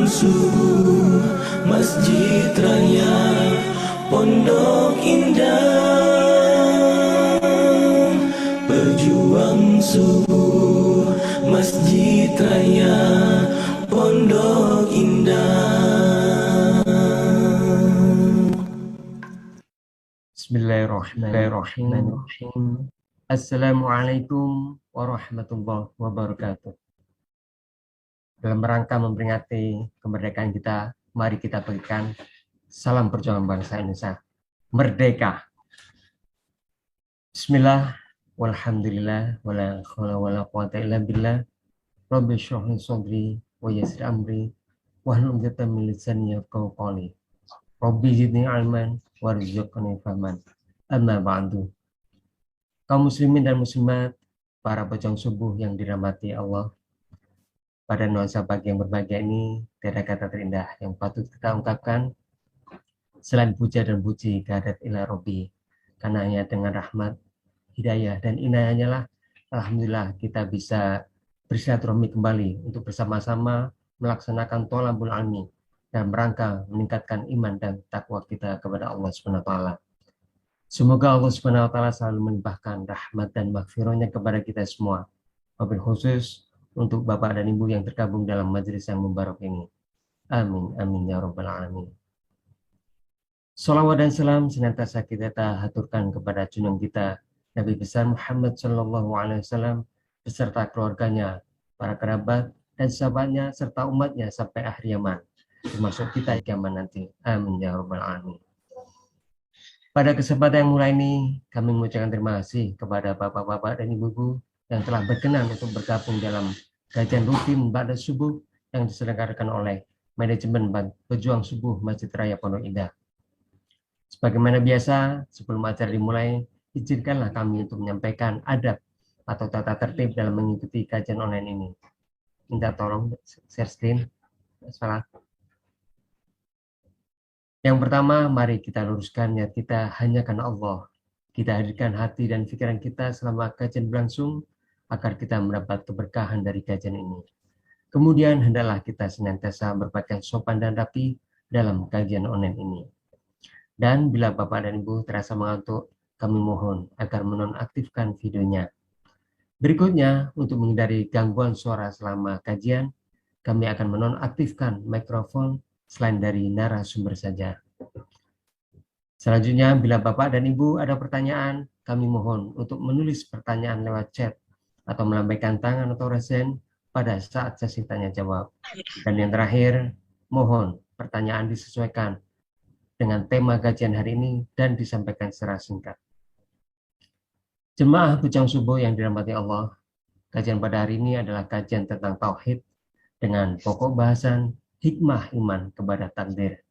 subuh Masjid Raya Pondok Indah, berjuang subuh Masjid Raya Pondok Indah. Bismillahirrahmanirrahim. Assalamualaikum warahmatullahi wabarakatuh. Dalam rangka memperingati kemerdekaan kita, mari kita berikan salam perjuangan bangsa Indonesia merdeka. Bismillah, walhamdulillah, wala khawla wala quwata illa billah. Rabbi shrah li sadri wa yassir amri wahlul 'uqdatam min lisani yafqahu qawli. Rabbi zidni ilman warzuqni fahman. Amma ba'du. Kaum muslimin dan muslimat, para pejuang subuh yang dirahmati Allah, pada nuansa pagi yang berbahagia ini, tiada kata terindah yang patut kita ungkapkan selain puja dan puji kehadirat ila Rabbi, karena hanya dengan rahmat, hidayah, dan inayahnya lah, alhamdulillah kita bisa bersilaturahmi kembali untuk bersama-sama melaksanakan thalabul ilmi dan rangka meningkatkan iman dan takwa kita kepada Allah Subhanahu wa taala. Semoga Allah Subhanahu wa taala selalu melimpahkan rahmat dan maghfirahnya kepada kita semua. Wabil khusus untuk Bapak dan Ibu yang tergabung dalam majelis yang mubarak ini. Amin amin ya rabbal alamin. Salawat dan salam senantiasa kita haturkan kepada junjungan kita Nabi besar Muhammad sallallahu alaihi wasallam beserta keluarganya, para kerabat dan sahabatnya serta umatnya sampai akhir zaman, termasuk kita kiamat nanti. Amin ya rabbal alamin. Pada kesempatan yang mulai ini, kami mengucapkan terima kasih kepada bapak-bapak dan ibu-ibu yang telah berkenan untuk bergabung dalam kajian rutin Ba'da Subuh yang diselenggarakan oleh Manajemen Pejuang Subuh Masjid Raya Pondok Indah. Sebagaimana biasa, sebelum acara dimulai, izinkanlah kami untuk menyampaikan adab atau tata tertib dalam mengikuti kajian online ini. Minta tolong share screen. Salah. Yang pertama, mari kita luruskan niat kita hanya karena Allah. Kita hadirkan hati dan pikiran kita selama kajian berlangsung agar kita mendapat keberkahan dari kajian ini. Kemudian hendaklah kita senantiasa berpakaian sopan dan rapi dalam kajian online ini. Dan bila Bapak dan Ibu terasa mengantuk, kami mohon agar menonaktifkan videonya. Berikutnya, untuk menghindari gangguan suara selama kajian, kami akan menonaktifkan mikrofon selain dari narasumber saja. Selanjutnya, bila Bapak dan Ibu ada pertanyaan, kami mohon untuk menulis pertanyaan lewat chat atau melambaikan tangan atau resen pada saat sesi tanya jawab. Dan yang terakhir, mohon pertanyaan disesuaikan dengan tema kajian hari ini dan disampaikan secara singkat. Jemaah Pejuang Subuh yang dirahmati Allah, kajian pada hari ini adalah kajian tentang tauhid dengan pokok bahasan hikmah iman kepada takdir,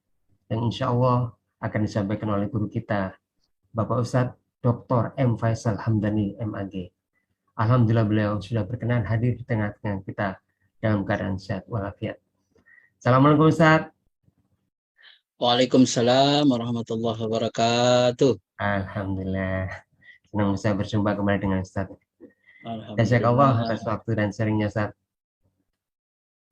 yang insya Allah akan disampaikan oleh guru kita, Bapak Ustadz Dr. M. Faisal Hamdani, MAG. Alhamdulillah beliau sudah berkenan hadir di tengah-tengah kita dalam keadaan sehat walafiat. Assalamualaikum Ustadz. Waalaikumsalam warahmatullahi wabarakatuh. Alhamdulillah, senang bisa berjumpa kembali dengan Ustadz. Alhamdulillah. Allah atas waktu dan sharingnya Ustadz.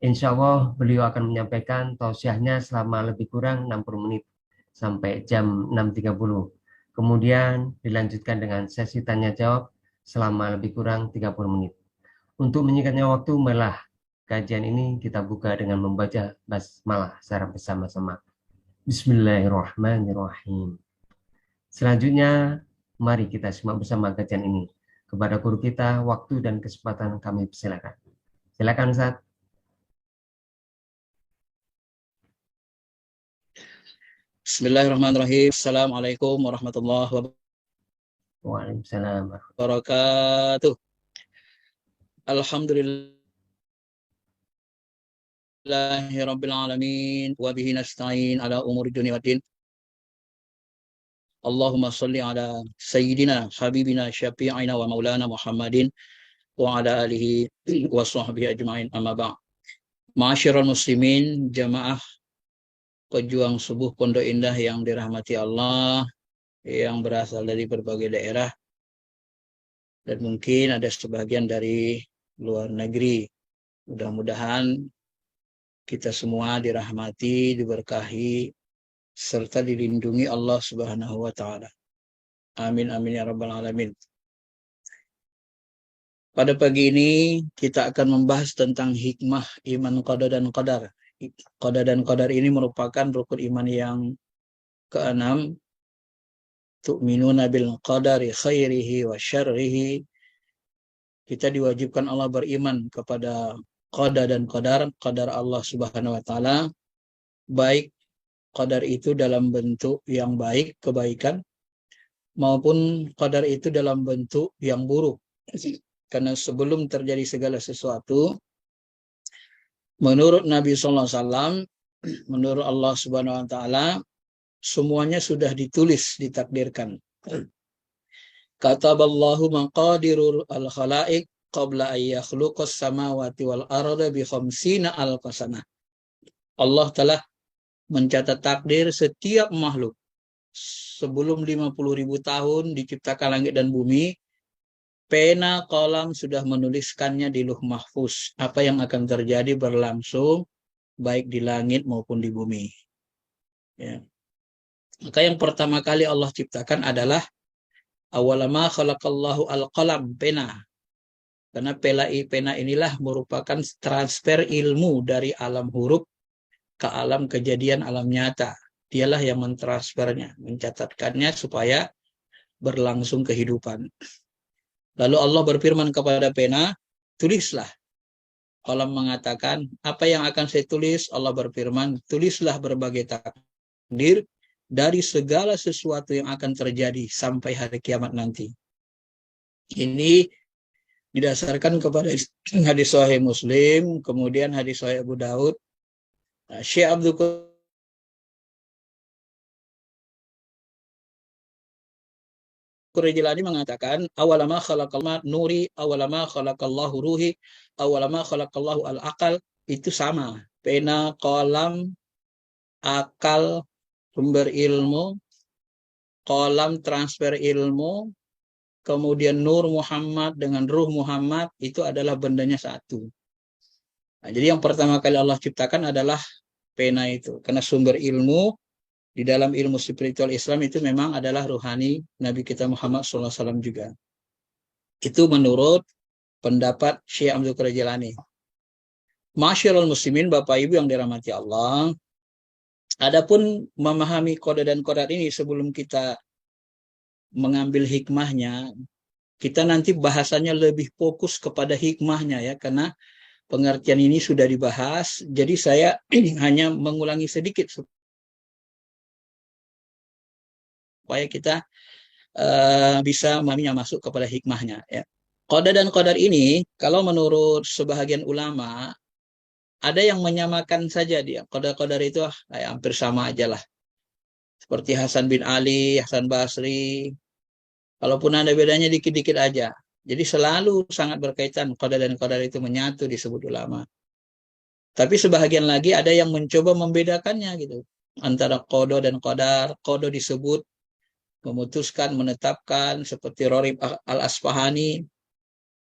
Insya Allah beliau akan menyampaikan tausiahnya selama lebih kurang 60 menit sampai jam 6.30. Kemudian dilanjutkan dengan sesi tanya jawab selama lebih kurang 30 menit. Untuk menyingkatnya waktu, malah kajian ini kita buka dengan membaca basmalah secara bersama-sama. Bismillahirrahmanirrahim. Selanjutnya, mari kita simak bersama kajian ini. Kepada guru kita, waktu dan kesempatan kami persilakan. Silakan Ustaz. Bismillahirrahmanirrahim. Assalamualaikum warahmatullahi Waalaikumsalam. wabarakatuh. Alhamdulillahirabbil alamin wa bihi nasta'in ala umuri dunya waddin. Allahumma shalli ala sayyidina habibina syafi'ina wa maulana Muhammadin wa ala alihi wa sahbihi ajma'in, amma ba'd. Ma'asyiral muslimin, jamaah pejuang subuh Pondok Indah yang dirahmati Allah, yang berasal dari berbagai daerah dan mungkin ada sebagian dari luar negeri. Mudah-mudahan kita semua dirahmati, diberkahi, serta dilindungi Allah Subhanahu wa Ta'ala. Amin, amin ya Rabbal 'Alamin. Pada pagi ini kita akan membahas tentang hikmah iman qada dan qadar. Qada dan qadar ini merupakan rukun iman yang keenam. Tu'minuna bil qadari khairihi wa syarrihi. Kita diwajibkan Allah beriman kepada qada dan qadar, qadar Allah Subhanahu wa Ta'ala, baik qadar itu dalam bentuk yang baik, kebaikan, maupun qadar itu dalam bentuk yang buruk. Karena sebelum terjadi segala sesuatu, menurut Nabi SAW, menurut Allah Subhanahu wa Ta'ala, semuanya sudah ditulis, ditakdirkan. Kataballahu maqadirul al-khalaiq qabla an yakhluqas samawati wal arda bi khamsina alfasana. Allah telah mencatat takdir setiap makhluk sebelum 50.000 tahun diciptakan langit dan bumi. Pena kolam sudah menuliskannya di Lauh Mahfuz, apa yang akan terjadi berlangsung baik di langit maupun di bumi. Ya. Maka yang pertama kali Allah ciptakan adalah awalama khalaqallahu al-qalam, pena. Karena pena inilah merupakan transfer ilmu dari alam huruf ke alam kejadian, alam nyata. Dialah yang mentransfernya, mencatatkannya supaya berlangsung kehidupan. Lalu Allah berfirman kepada pena, tulislah. Qalam mengatakan, apa yang akan saya tulis? Allah berfirman, tulislah berbagai takdir dari segala sesuatu yang akan terjadi sampai hari kiamat nanti. Ini didasarkan kepada hadis Sahih Muslim, kemudian hadis Sahih Abu Daud. Syekh Abdul Jilani mengatakan, awalama khalaqallahu nuri, awalama khalaqallahu ruhi, awalama khalaqallahu al-aqal, itu sama. Pena, qalam, akal, sumber ilmu, qalam transfer ilmu, kemudian nur Muhammad dengan ruh Muhammad, itu adalah bendanya satu. Nah, jadi yang pertama kali Allah ciptakan adalah pena itu. Karena sumber ilmu di dalam ilmu spiritual Islam itu memang adalah ruhani Nabi kita Muhammad SAW juga. Itu menurut pendapat Syekh Abdul Qadir Jilani. Masyarul muslimin, Bapak Ibu yang dirahmati Allah, adapun memahami qada dan qadar ini sebelum kita mengambil hikmahnya, kita nanti bahasanya lebih fokus kepada hikmahnya ya, karena pengertian ini sudah dibahas. Jadi saya hanya mengulangi sedikit supaya kita bisa memahaminya, masuk kepada hikmahnya. Ya. Qada dan qadar ini, kalau menurut sebahagian ulama, ada yang menyamakan saja dia. Qadar itu hampir sama aja lah. Seperti Hasan bin Ali, Hasan Basri. Kalaupun ada bedanya dikit-dikit aja. Jadi selalu sangat berkaitan, qada dan qadar itu menyatu disebut ulama. Tapi sebahagian lagi ada yang mencoba membedakannya gitu. Antara qada dan qadar. Qada disebut memutuskan, menetapkan, seperti Rorib Al-Asfahani,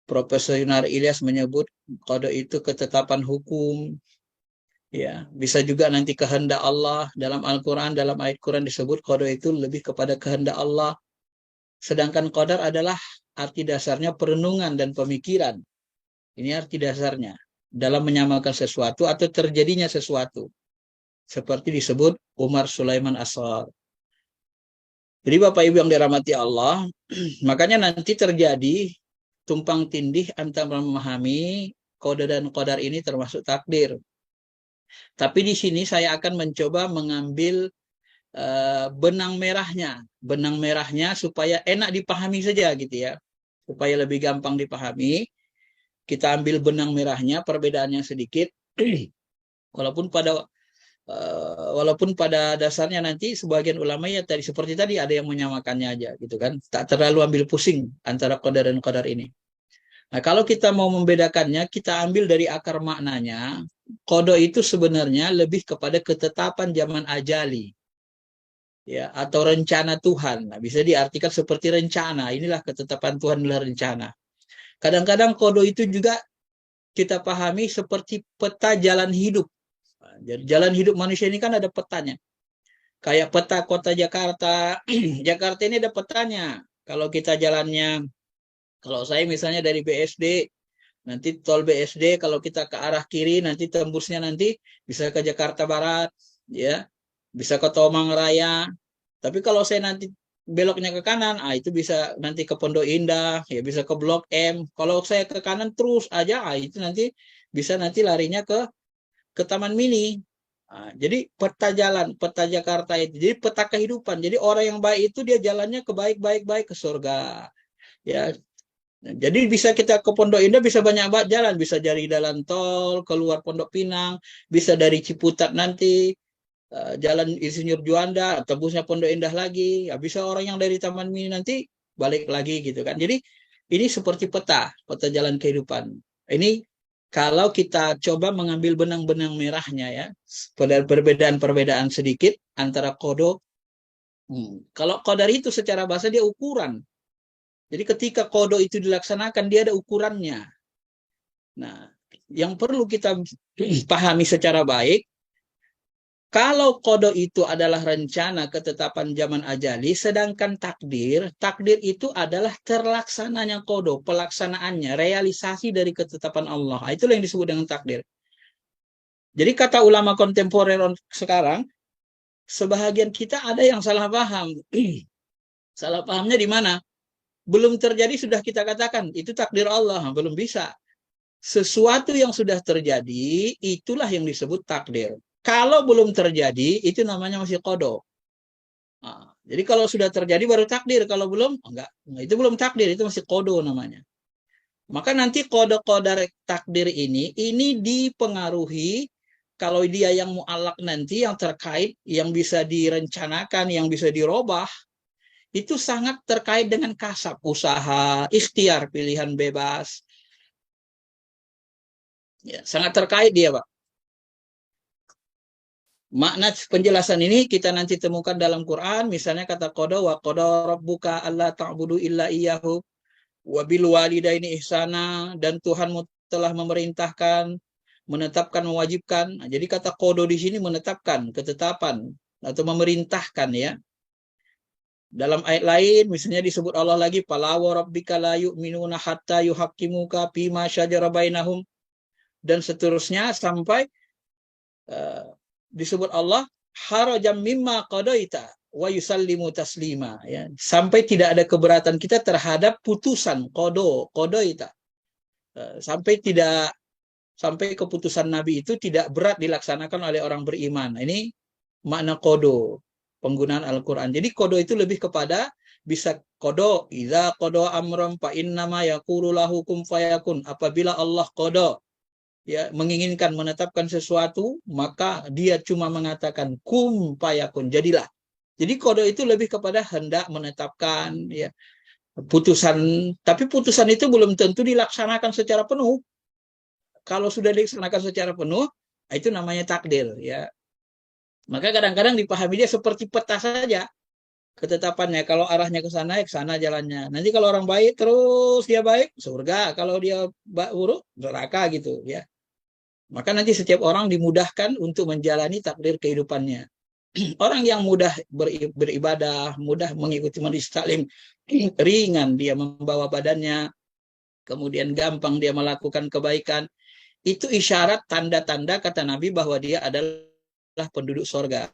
Profesor Yunar Ilyas menyebut qada itu ketetapan hukum. Ya, bisa juga nanti kehendak Allah dalam Al-Quran, dalam ayat Quran disebut qada itu lebih kepada kehendak Allah. Sedangkan qadar adalah arti dasarnya perenungan dan pemikiran. Ini arti dasarnya dalam menyamakan sesuatu atau terjadinya sesuatu. Seperti disebut Umar Sulaiman As-Saghar. Jadi Bapak Ibu yang dirahmati Allah, makanya nanti terjadi tumpang tindih antara memahami qada dan qadar ini termasuk takdir. Tapi di sini saya akan mencoba mengambil benang merahnya supaya enak dipahami saja gitu ya, supaya lebih gampang dipahami. Kita ambil benang merahnya, perbedaannya sedikit, walaupun pada dasarnya nanti sebagian ulama ya tadi seperti tadi ada yang menyamakannya aja gitu kan, tak terlalu ambil pusing antara qadar dan qadar ini. Nah kalau kita mau membedakannya, kita ambil dari akar maknanya. Qada itu sebenarnya lebih kepada ketetapan zaman ajali ya, atau rencana Tuhan. Nah, bisa diartikan seperti rencana. Inilah ketetapan Tuhan adalah rencana. Kadang-kadang qada itu juga kita pahami seperti peta jalan hidup. jadi jalan hidup manusia ini kan ada petanya. Kayak peta kota Jakarta. Jakarta ini ada petanya. Kalau kita jalannya, kalau saya misalnya dari BSD, nanti tol BSD kalau kita ke arah kiri nanti tembusnya nanti bisa ke Jakarta Barat, ya, bisa ke Tomang Raya. Tapi kalau saya nanti beloknya ke kanan, itu bisa nanti ke Pondok Indah, ya bisa ke Blok M. Kalau saya ke kanan terus aja, itu nanti bisa nanti larinya ke Taman Mini. Jadi peta jalan, peta Jakarta itu, jadi peta kehidupan. Jadi orang yang baik itu dia jalannya ke baik-baik ke surga. Ya, jadi bisa kita ke Pondok Indah bisa banyak banget jalan, bisa dari jalan tol keluar Pondok Pinang, bisa dari Ciputat nanti jalan Insinyur Juanda, tembusnya Pondok Indah lagi, ya bisa orang yang dari Taman Mini nanti balik lagi gitu kan. Jadi ini seperti peta, peta jalan kehidupan. Ini kalau kita coba mengambil benang-benang merahnya ya, perbedaan-perbedaan sedikit antara kodo. Kalau qadar itu secara bahasa dia ukuran. Jadi ketika kodo itu dilaksanakan dia ada ukurannya. Nah, yang perlu kita pahami secara baik, kalau kodo itu adalah rencana ketetapan zaman ajali, sedangkan takdir itu adalah terlaksananya kodo, pelaksanaannya, realisasi dari ketetapan Allah. Itulah yang disebut dengan takdir. Jadi kata ulama kontemporer sekarang, sebahagian kita ada yang salah paham. Salah pahamnya di mana? Belum terjadi sudah kita katakan, itu takdir Allah. Belum bisa. Sesuatu yang sudah terjadi, itulah yang disebut takdir. Kalau belum terjadi, itu namanya masih kodo. Jadi kalau sudah terjadi baru takdir. Kalau belum, enggak. Itu belum takdir, itu masih kodo namanya. Maka nanti kode-kode takdir ini dipengaruhi kalau dia yang mu'alak nanti, yang terkait, yang bisa direncanakan, yang bisa dirubah, itu sangat terkait dengan kasab, usaha, ikhtiar, pilihan bebas. Ya, sangat terkait dia, Pak. Makna penjelasan ini kita nanti temukan dalam Quran, misalnya kata qada wa qada rabbuka alla ta'budu illa iyyahu wa bil walidaini ihsana, dan Tuhanmu telah memerintahkan, menetapkan, mewajibkan. Nah, jadi kata qada di sini menetapkan, ketetapan atau memerintahkan ya. Dalam ayat lain misalnya disebut Allah lagi fala wa rabbika la yu'minuna hatta yuhaqqimuka fima syajara bainahum, dan seterusnya sampai disebut Allah harajam mimma qadaita wa yusallimu taslima ya, sampai tidak ada keberatan kita terhadap putusan qadaita, sampai keputusan Nabi itu tidak berat dilaksanakan oleh orang beriman. Ini makna kodo penggunaan Al-Quran. Jadi kodo itu lebih kepada bisa kodo idza qada amran fa innama yaqulu lahu kun fayakun. Apabila Allah kodo ya menginginkan menetapkan sesuatu, maka dia cuma mengatakan kum fayakun, jadilah. Jadi kodo itu lebih kepada hendak menetapkan ya putusan, tapi putusan itu belum tentu dilaksanakan secara penuh. Kalau sudah dilaksanakan secara penuh, itu namanya takdir ya. Maka kadang-kadang dipahami dia seperti peta saja ketetapannya. Kalau arahnya ke sana jalannya. Nanti kalau orang baik terus dia baik, surga. Kalau dia buruk, neraka gitu ya. Maka nanti setiap orang dimudahkan untuk menjalani takdir kehidupannya. Orang yang mudah beribadah, mudah mengikuti majelis taklim, ringan dia membawa badannya, kemudian gampang dia melakukan kebaikan. Itu isyarat tanda-tanda kata Nabi bahwa dia adalah penduduk sorga.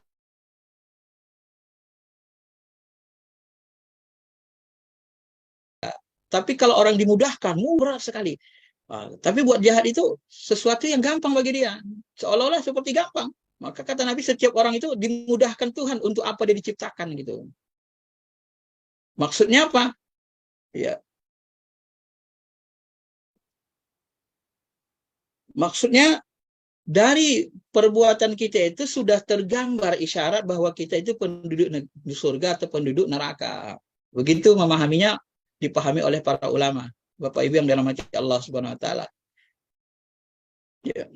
Tapi kalau orang dimudahkan, murah sekali. Tapi buat jahat itu sesuatu yang gampang bagi dia. Seolah-olah seperti gampang. Maka kata Nabi setiap orang itu dimudahkan Tuhan untuk apa dia diciptakan gitu. Maksudnya apa? Ya. Maksudnya dari perbuatan kita itu sudah tergambar isyarat bahwa kita itu penduduk surga atau penduduk neraka. Begitu memahaminya dipahami oleh para ulama. Bapak Ibu yang dirahmati Allah Subhanahu wa taala. Ya.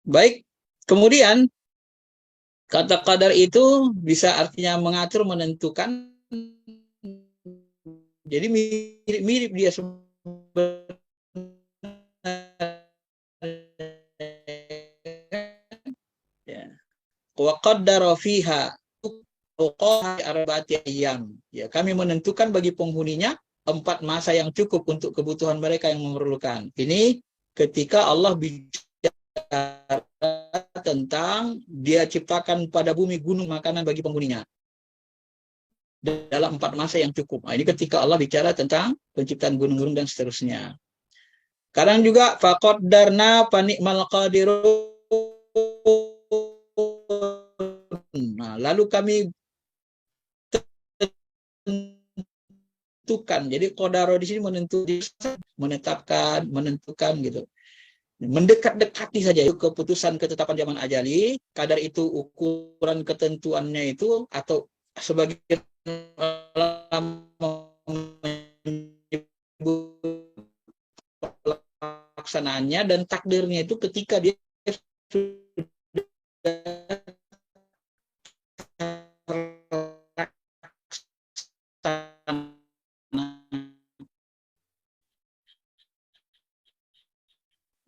Baik, kemudian kata qadar itu bisa artinya mengatur, menentukan. Jadi mirip-mirip dia sebenarnya. Ya. wa qaddara fiha arba'ati ayyam. Ya, kami menentukan bagi penghuninya 4 masa yang cukup untuk kebutuhan mereka yang memerlukan. Ini ketika Allah bicara tentang dia ciptakan pada bumi gunung makanan bagi penghuninya dalam 4 masa yang cukup. Nah, ini ketika Allah bicara tentang penciptaan gunung-gunung dan seterusnya. Kadang juga faqaddarna panikmal qadirun. Nah, lalu kami tentukan. Jadi qadaro di sini menentukan gitu. Mendekat-dekati saja itu keputusan ketetapan zaman ajali. Kadar itu ukuran ketentuannya itu atau sebagai pelaksanaannya dan takdirnya itu ketika dia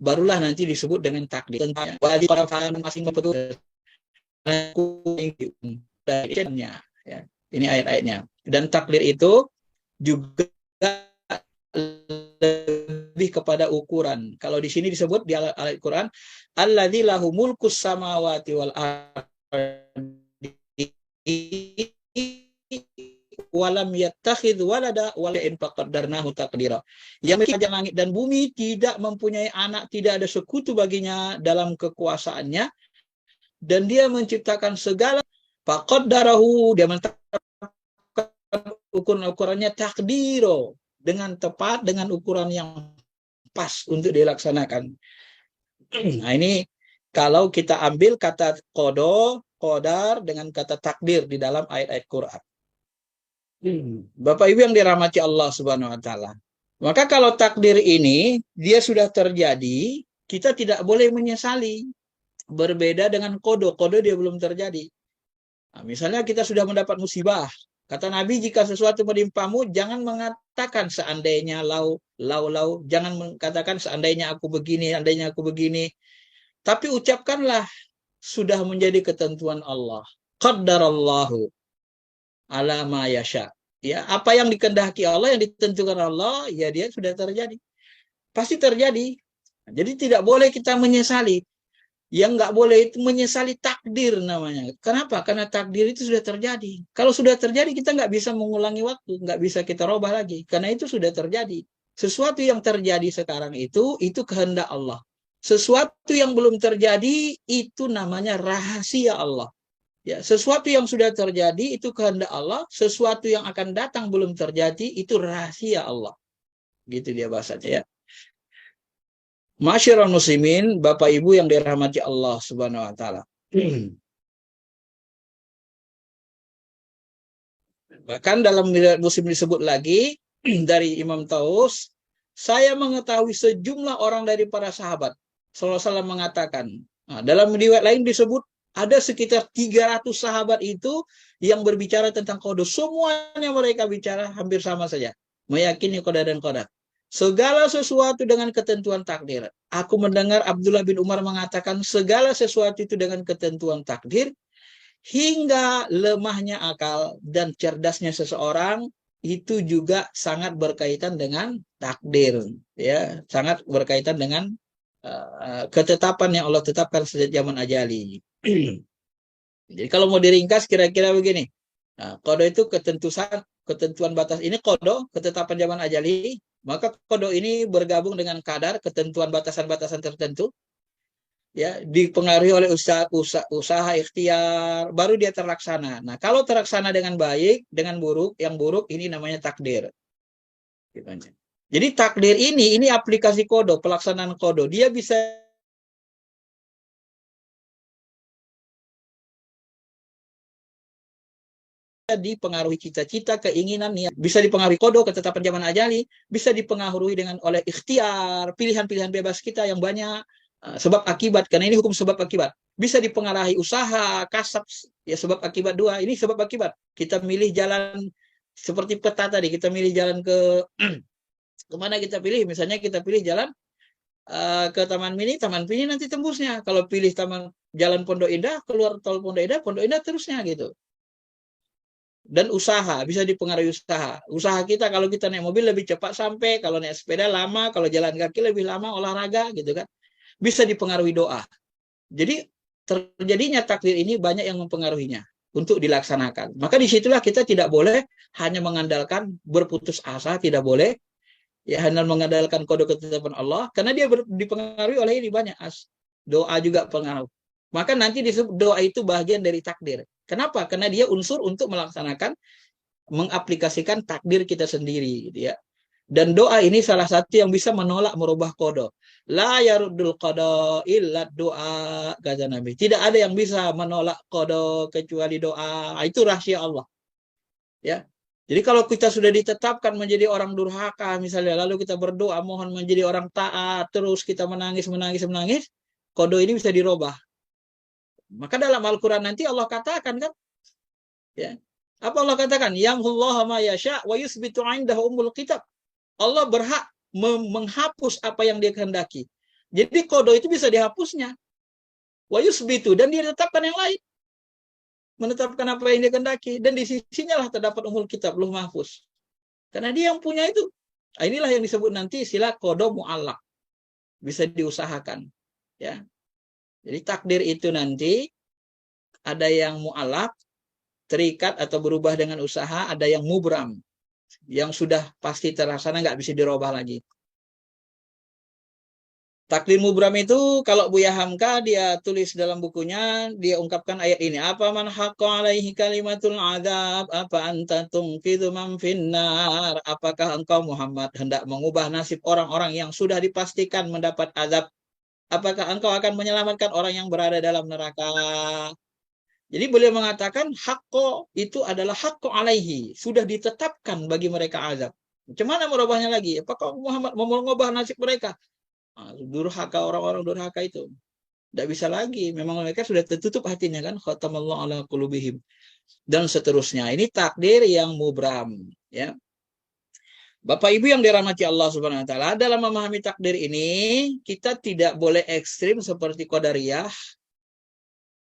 barulah nanti disebut dengan takdir. Bagi para masing betul ya. Ini ayat-ayatnya. Dan takdir itu juga lebih kepada ukuran. Kalau di sini disebut di ayat Quran, alladzi lahu mulkus samawati wal ardi walam yattakhidz walada wa in faqaddarnahu taqdira. Yang memiliki langit dan bumi, tidak mempunyai anak, tidak ada sekutu baginya dalam kekuasaannya, dan dia menciptakan segala faqaddarahu, dia menetapkan ukurannya takdiro, dengan tepat, dengan ukuran yang pas untuk dilaksanakan. Nah, ini kalau kita ambil kata qada, qadar dengan kata takdir di dalam ayat-ayat Quran. Bapak Ibu yang dirahmati Allah Subhanahu wa taala. Maka kalau takdir ini dia sudah terjadi, kita tidak boleh menyesali. Berbeda dengan kodo dia belum terjadi. Nah, misalnya kita sudah mendapat musibah. Kata Nabi, jika sesuatu menimpamu, jangan mengatakan seandainya lau. Jangan mengatakan seandainya aku begini, seandainya aku begini. Tapi ucapkanlah, sudah menjadi ketentuan Allah. Qaddarallahu ala ma yasha. Ya, apa yang dikehendaki Allah, yang ditentukan Allah, ya dia sudah terjadi. Pasti terjadi. Jadi tidak boleh kita menyesali. Yang nggak boleh itu menyesali takdir namanya. Kenapa? Karena takdir itu sudah terjadi. Kalau sudah terjadi, kita nggak bisa mengulangi waktu, nggak bisa kita robah lagi. Karena itu sudah terjadi. Sesuatu yang terjadi sekarang itu kehendak Allah. Sesuatu yang belum terjadi, itu namanya rahasia Allah. Ya, sesuatu yang sudah terjadi itu kehendak Allah, sesuatu yang akan datang belum terjadi itu rahasia Allah. Gitu dia bahasanya ya. Masyarul muslimin, Bapak Ibu yang dirahmati Allah Subhanahu wa taala. Bahkan dalam Muslim disebut lagi dari Imam Taus, saya mengetahui sejumlah orang dari para sahabat. Sallallahu alaihi wasallam mengatakan, nah, dalam riwayat lain disebut ada sekitar 300 sahabat itu yang berbicara tentang qada. Semuanya mereka bicara hampir sama saja. Meyakini qada dan qadar. Segala sesuatu dengan ketentuan takdir. Aku mendengar Abdullah bin Umar mengatakan segala sesuatu itu dengan ketentuan takdir, hingga lemahnya akal dan cerdasnya seseorang itu juga sangat berkaitan dengan takdir. Ya, sangat berkaitan dengan ketetapan yang Allah tetapkan sejak zaman ajali. Jadi kalau mau diringkas kira-kira begini. Nah, qada itu ketentuan batas ini qada, ketetapan zaman ajali. Maka qada ini bergabung dengan kadar, ketentuan batasan-batasan tertentu. Ya, dipengaruhi oleh usaha ikhtiar, baru dia terlaksana. Nah, kalau terlaksana dengan baik, dengan buruk, yang buruk ini namanya takdir. Jadi takdir ini aplikasi qada, pelaksanaan qada. Dia bisa dipengaruhi cita-cita, keinginan, niat. Bisa dipengaruhi qada, ketetapan zaman ajali, bisa dipengaruhi dengan oleh ikhtiar, pilihan-pilihan bebas kita yang banyak, sebab akibat, karena ini hukum sebab akibat. Bisa dipengaruhi usaha, kasab, ya sebab akibat dua, ini sebab akibat. Kita milih jalan seperti peta tadi, kita milih jalan kemana kita pilih, misalnya kita pilih jalan ke Taman Mini nanti tembusnya. Kalau pilih jalan Pondok Indah, keluar tol Pondok Indah terusnya gitu. Dan usaha, bisa dipengaruhi usaha. Usaha kita kalau kita naik mobil lebih cepat sampai, kalau naik sepeda lama, kalau jalan kaki lebih lama, olahraga gitu kan. Bisa dipengaruhi doa. Jadi terjadinya takdir ini banyak yang mempengaruhinya untuk dilaksanakan. Maka disitulah kita tidak boleh hanya mengandalkan berputus asa, tidak boleh ya hanya mengandalkan kode ketetapan Allah, karena dia dipengaruhi oleh ini banyak doa juga pengaruh. Maka nanti disebut doa itu bagian dari takdir. Kenapa? Karena dia unsur untuk melaksanakan, mengaplikasikan takdir kita sendiri, gitu ya. Dan doa ini salah satu yang bisa menolak merubah qada. La yaruddul qada illa doa, kata Nabi. Tidak ada yang bisa menolak qada kecuali doa. Itu rahasia Allah. Ya. Jadi kalau kita sudah ditetapkan menjadi orang durhaka misalnya, lalu kita berdoa mohon menjadi orang taat, terus kita menangis, qada ini bisa dirubah. Maka dalam Al-Quran nanti Allah katakan kan, ya, apa Allah katakan? Yamhullahu ma yasha wa yusbitu 'indahu ummul kitab. Allah berhak menghapus apa yang dia kehendaki. Jadi qada itu bisa dihapusnya. Wa yusbitu, dan dia tetapkan yang lain. Menetapkan apa yang dia kehendaki, dan di sisinya lah terdapat ummul kitab, Lauh Mahfuz. Karena dia yang punya itu. Inilah yang disebut nanti istilah qada mu'allaq. Bisa diusahakan, ya. Jadi takdir itu nanti ada yang mu'alaf, terikat atau berubah dengan usaha, ada yang mubram, yang sudah pasti terlaksana, nggak bisa dirubah lagi. Takdir mubram itu kalau Buya Hamka dia tulis dalam bukunya, dia ungkapkan ayat ini. Apa man haqqa alaihi kalimatul azab, apa anta tunqidhu man finnar. Apakah engkau Muhammad hendak mengubah nasib orang-orang yang sudah dipastikan mendapat azab? Apakah engkau akan menyelamatkan orang yang berada dalam neraka? Jadi beliau mengatakan haqqo itu adalah haqqo alaihi. Sudah ditetapkan bagi mereka azab. Macam mana merubahnya lagi? Apakah Muhammad mau mengubah nasib mereka? Durhaka, orang-orang durhaka itu. Tidak bisa lagi. Memang mereka sudah tertutup hatinya kan. Khatamallahu ala qulubihim. Dan seterusnya. Ini takdir yang mubram. Ya. Bapak Ibu yang dirahmati Allah Subhanahu wa taala, dalam memahami takdir ini kita tidak boleh ekstrim seperti Qadariyah,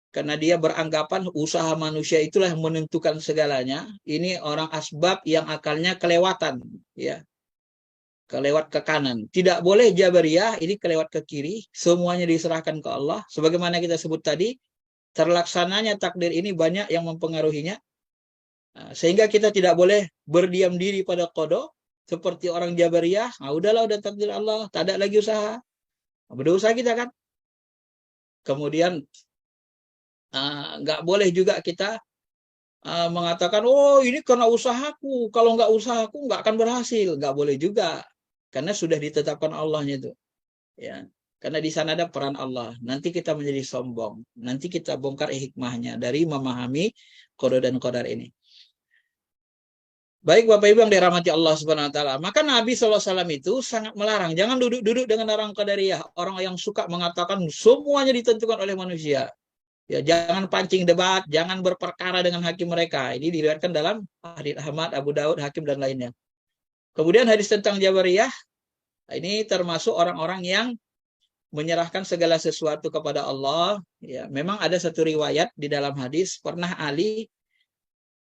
karena dia beranggapan usaha manusia itulah yang menentukan segalanya. Ini orang asbab yang akalnya kelewatan, ya. Kelewat ke kanan. Tidak boleh Jabariyah ini kelewat ke kiri, semuanya diserahkan ke Allah. Sebagaimana kita sebut tadi, terlaksananya takdir ini banyak yang mempengaruhinya. Sehingga kita tidak boleh berdiam diri pada qada. Seperti orang Jabariyah, udahlah, udah takdir Allah, tak ada lagi usaha. Berdosa kita kan. Kemudian nggak boleh juga kita mengatakan, oh ini karena usahaku, kalau nggak usahaku nggak akan berhasil. Nggak boleh juga, karena sudah ditetapkan Allahnya itu. Ya, karena di sana ada peran Allah. Nanti kita menjadi sombong. Nanti kita bongkar hikmahnya dari memahami qada dan qadar ini. Baik Bapak Ibu yang dirahmati Allah Subhanahu wa taala. Maka Nabi SAW itu sangat melarang, jangan duduk-duduk dengan orang Qadariyah, orang yang suka mengatakan semuanya ditentukan oleh manusia. Ya, jangan pancing debat, jangan berperkara dengan hakim mereka. Ini diriwayatkan dalam hadits Ahmad, Abu Daud, Hakim dan lainnya. Kemudian hadis tentang Jabariyah, ini termasuk orang-orang yang menyerahkan segala sesuatu kepada Allah. Ya, memang ada satu riwayat di dalam hadis, pernah Ali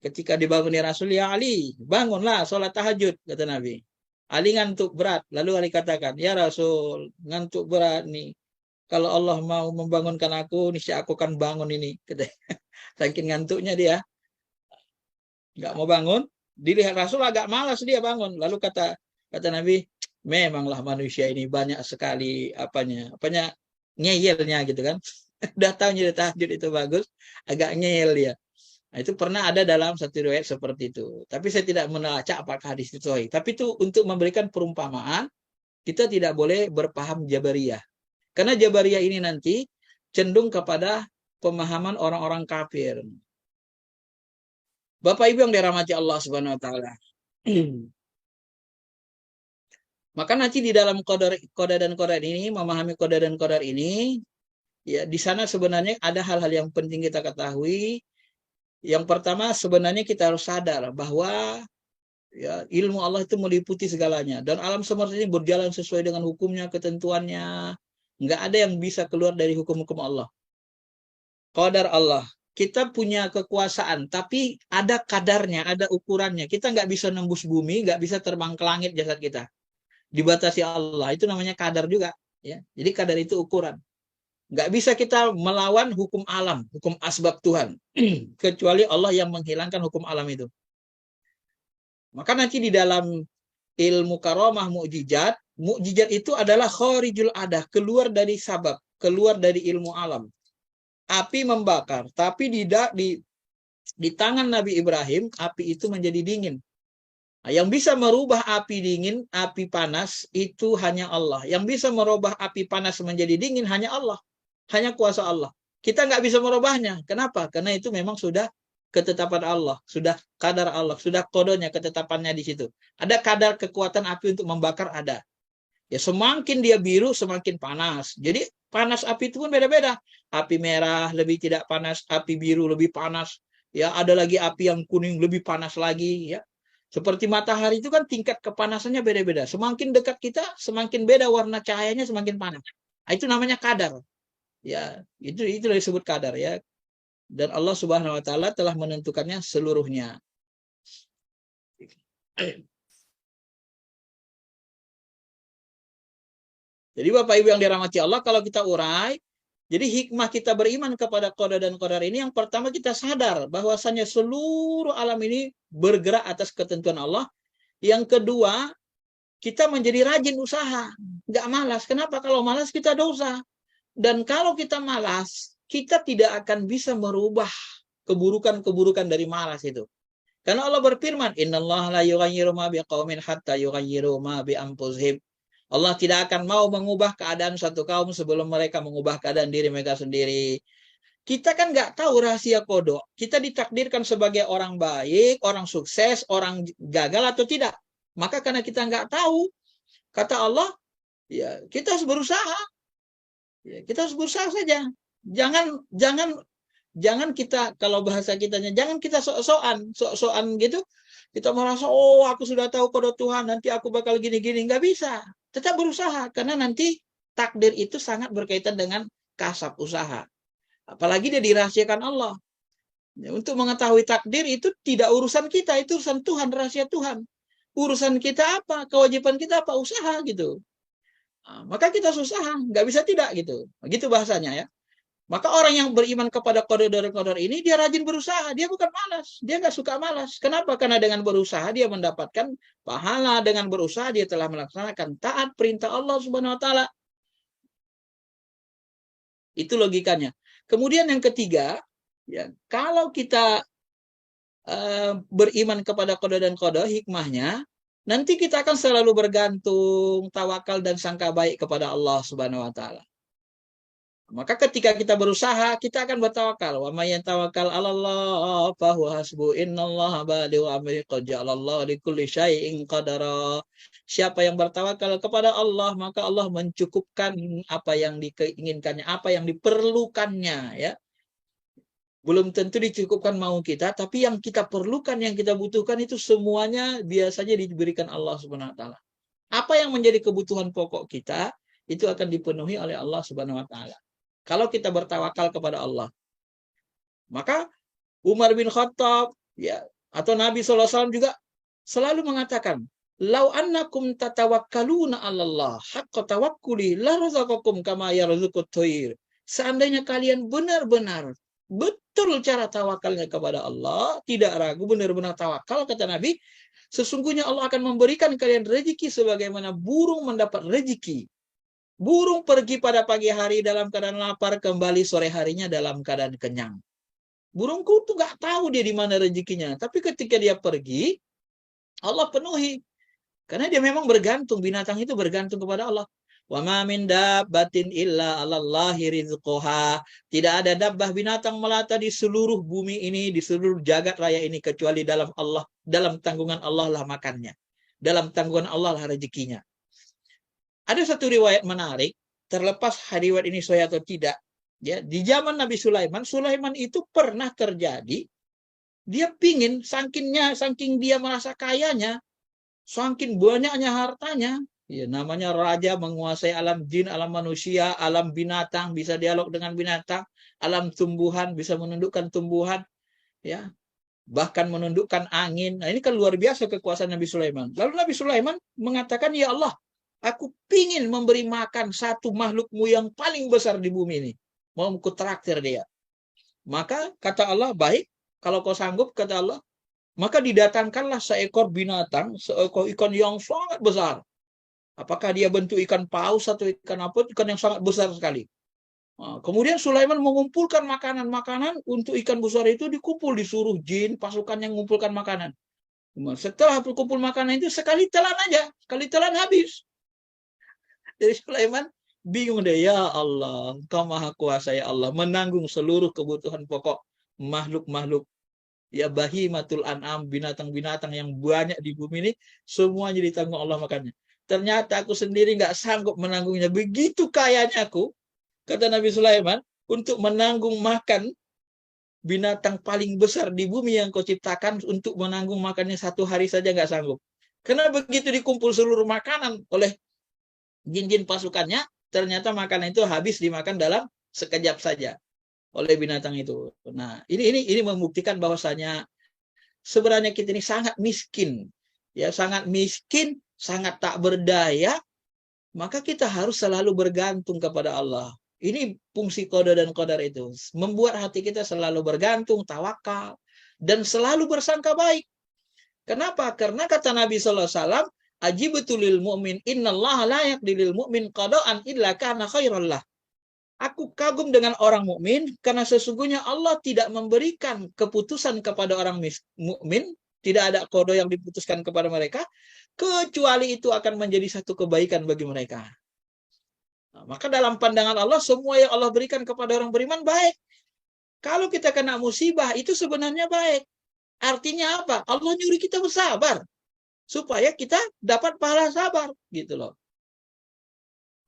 ketika dibangun Rasul, ya Ali, bangunlah sholat tahajud, kata Nabi. Ali ngantuk berat. Lalu Ali katakan, ya Rasul, ngantuk berat nih. Kalau Allah mau membangunkan aku, niscaya aku akan bangun ini. Saking ngantuknya dia. Nggak mau bangun. Dilihat Rasul agak malas dia bangun. Lalu kata Nabi, memanglah manusia ini banyak sekali apanya ngeyelnya gitu kan. Udah tahu nyari tahajud itu bagus, agak ngeyel dia. Nah, itu pernah ada dalam satu riwayat seperti itu. Tapi saya tidak menelacak apakah hadis itu sahih. Tapi itu untuk memberikan perumpamaan, kita tidak boleh berpaham Jabariyah. Karena Jabariyah ini nanti cenderung kepada pemahaman orang-orang kafir. Bapak Ibu yang dirahmati Allah Subhanahu wa taala. Maka nanti di dalam qada dan qadar ini, memahami qada dan qadar ini, ya di sana sebenarnya ada hal-hal yang penting kita ketahui. Yang pertama, sebenarnya kita harus sadar bahwa ya, ilmu Allah itu meliputi segalanya. Dan alam semesta ini berjalan sesuai dengan hukumnya, ketentuannya. Nggak ada yang bisa keluar dari hukum-hukum Allah. Qadar Allah. Kita punya kekuasaan, tapi ada kadarnya, ada ukurannya. Kita nggak bisa nembus bumi, nggak bisa terbang ke langit jasad kita. Dibatasi Allah. Itu namanya kadar juga. Ya. Jadi kadar itu ukuran. Nggak bisa kita melawan hukum alam, hukum asbab Tuhan. Kecuali Allah yang menghilangkan hukum alam itu. Maka nanti di dalam ilmu karomah mukjizat, mukjizat itu adalah kharijul adah, keluar dari sabab, keluar dari ilmu alam. Api membakar, tapi di tangan Nabi Ibrahim, api itu menjadi dingin. Nah, yang bisa merubah api dingin, api panas, itu hanya Allah. Yang bisa merubah api panas menjadi dingin, hanya Allah. Hanya kuasa Allah. Kita nggak bisa merubahnya. Kenapa? Karena itu memang sudah ketetapan Allah. Sudah kadar Allah. Sudah kodenya, ketetapannya di situ. Ada kadar kekuatan api untuk membakar, ada. Ya semakin dia biru, semakin panas. Jadi panas api itu pun beda-beda. Api merah lebih tidak panas, api biru lebih panas. Ya ada lagi api yang kuning lebih panas lagi. Ya seperti matahari itu kan tingkat kepanasannya beda-beda. Semakin dekat kita, semakin beda warna cahayanya, semakin panas. Nah, itu namanya kadar. Ya itu disebut kadar ya. Dan Allah Subhanahu Wa Taala telah menentukannya seluruhnya. Jadi Bapak Ibu yang dirahmati Allah, kalau kita urai, jadi hikmah kita beriman kepada qada dan qadar ini, yang pertama kita sadar bahwasannya seluruh alam ini bergerak atas ketentuan Allah. Yang kedua, kita menjadi rajin usaha, nggak malas. Kenapa? Kalau malas kita dosa. Dan kalau kita malas, kita tidak akan bisa merubah keburukan-keburukan dari malas itu. Karena Allah berfirman, "Innallaha la yughayyiru ma biqaumin hatta yughayyiru ma bi anfusihim." Allah tidak akan mau mengubah keadaan suatu kaum sebelum mereka mengubah keadaan diri mereka sendiri. Kita kan nggak tahu rahasia kodok. Kita ditakdirkan sebagai orang baik, orang sukses, orang gagal atau tidak. Maka karena kita nggak tahu, kata Allah, ya kita harus berusaha. Ya, kita harus berusaha saja. Jangan kita, kalau bahasa kitanya, jangan kita sok-sokan gitu. Kita merasa, oh aku sudah tahu kodok Tuhan, nanti aku bakal gini-gini. Nggak bisa. Tetap berusaha, karena nanti takdir itu sangat berkaitan dengan kasab usaha. Apalagi dia dirahasiakan Allah. Ya, untuk mengetahui takdir itu tidak urusan kita, itu urusan Tuhan, rahasia Tuhan. Urusan kita apa? Kewajiban kita apa? Usaha gitu. Nah, maka kita usaha, nggak bisa tidak gitu. Begitu bahasanya ya. Maka orang yang beriman kepada qadar ini, dia rajin berusaha. Dia bukan malas. Dia nggak suka malas. Kenapa? Karena dengan berusaha dia mendapatkan pahala. Dengan berusaha dia telah melaksanakan taat perintah Allah Subhanahu Wa Taala. Itu logikanya. Kemudian yang ketiga, ya, kalau kita beriman kepada qada dan qadar, hikmahnya, nanti kita akan selalu bergantung, tawakal dan sangka baik kepada Allah Subhanahu Wa Taala. Maka ketika kita berusaha, kita akan bertawakal. Wa may yatawakkal 'alallah fa huwa hasbuh. Innallaha balighu amrihi qad ja'alallahu likulli syai'in qadara. Siapa yang bertawakal kepada Allah, maka Allah mencukupkan apa yang diinginkannya, apa yang diperlukannya, ya. Belum tentu dicukupkan mau kita, tapi yang kita perlukan, yang kita butuhkan itu semuanya biasanya diberikan Allah Subhanahu Wa Taala. Apa yang menjadi kebutuhan pokok kita, itu akan dipenuhi oleh Allah Subhanahu Wa Taala. Kalau kita bertawakal kepada Allah. Maka Umar bin Khattab, ya, atau Nabi SAW juga selalu mengatakan, "Lau annakum tatawakkaluna 'alallah haqqa tawakkuli la razaqakum kama yarzuqut thair." Seandainya kalian benar-benar betul cara tawakalnya kepada Allah, tidak ragu, benar-benar tawakal, kata Nabi, sesungguhnya Allah akan memberikan kalian rezeki sebagaimana burung mendapat rezeki. Burung pergi pada pagi hari dalam keadaan lapar, kembali sore harinya dalam keadaan kenyang. Burungku tuh nggak tahu dia di mana rezekinya, tapi ketika dia pergi, Allah penuhi. Karena dia memang bergantung, binatang itu bergantung kepada Allah. Wa ma min dabbatin illa 'alallahi rizquha. Tidak ada dabbah binatang melata di seluruh bumi ini, di seluruh jagat raya ini, kecuali dalam Allah, dalam tanggungan Allah lah makannya. Dalam tanggungan Allah lah rezekinya. Ada satu riwayat menarik, terlepas riwayat ini sahih atau tidak, ya, di zaman Nabi Sulaiman itu pernah terjadi, dia pingin, saking dia merasa kayanya, saking banyaknya hartanya, Ya, namanya raja menguasai alam jin, alam manusia, alam binatang, bisa dialog dengan binatang, alam tumbuhan, bisa menundukkan tumbuhan, ya, bahkan menundukkan angin. Nah, ini kan luar biasa kekuasaan Nabi Sulaiman. Lalu Nabi Sulaiman mengatakan, ya Allah, aku pingin memberi makan satu makhlukmu yang paling besar di bumi ini. Mau ku traktir dia. Maka kata Allah, baik, kalau kau sanggup, kata Allah, maka didatangkanlah seekor binatang, seekor ikan yang sangat besar. Apakah dia bentuk ikan paus atau ikan apa? Ikan yang sangat besar sekali. Nah, kemudian Sulaiman mengumpulkan makanan-makanan untuk ikan besar itu, dikumpul, disuruh jin pasukan yang mengumpulkan makanan. Setelah kumpul makanan itu, sekali telan aja, sekali telan habis. Jadi Sulaiman bingung deh, ya Allah, Kau Maha Kuasa ya Allah, menanggung seluruh kebutuhan pokok makhluk-makhluk, ya bahimatul an'am, binatang-binatang yang banyak di bumi ini, semuanya ditanggung Allah makannya. Ternyata aku sendiri nggak sanggup menanggungnya. Begitu kayanya aku, kata Nabi Sulaiman, untuk menanggung makan binatang paling besar di bumi yang kau ciptakan, untuk menanggung makannya satu hari saja nggak sanggup. Karena begitu dikumpul seluruh makanan oleh jin-jin pasukannya, ternyata makanan itu habis dimakan dalam sekejap saja oleh binatang itu. Nah, ini membuktikan bahwasanya sebenarnya kita ini sangat miskin, ya, sangat miskin, sangat tak berdaya, maka kita harus selalu bergantung kepada Allah. Ini fungsi qada dan qadar itu, membuat hati kita selalu bergantung, tawakal, dan selalu bersangka baik. Kenapa? Karena kata Nabi SAW, ajibatul lil mu'min, innallaha la yaqdilil mu'min qada'an illa kana khairan lah. Aku kagum dengan orang mukmin karena sesungguhnya Allah tidak memberikan keputusan kepada orang mukmin, tidak ada qada yang diputuskan kepada mereka, kecuali itu akan menjadi satu kebaikan bagi mereka. Nah, maka dalam pandangan Allah, semua yang Allah berikan kepada orang beriman baik. Kalau kita kena musibah, itu sebenarnya baik. Artinya apa? Allah nyuruh kita bersabar supaya kita dapat pahala sabar, gitu loh.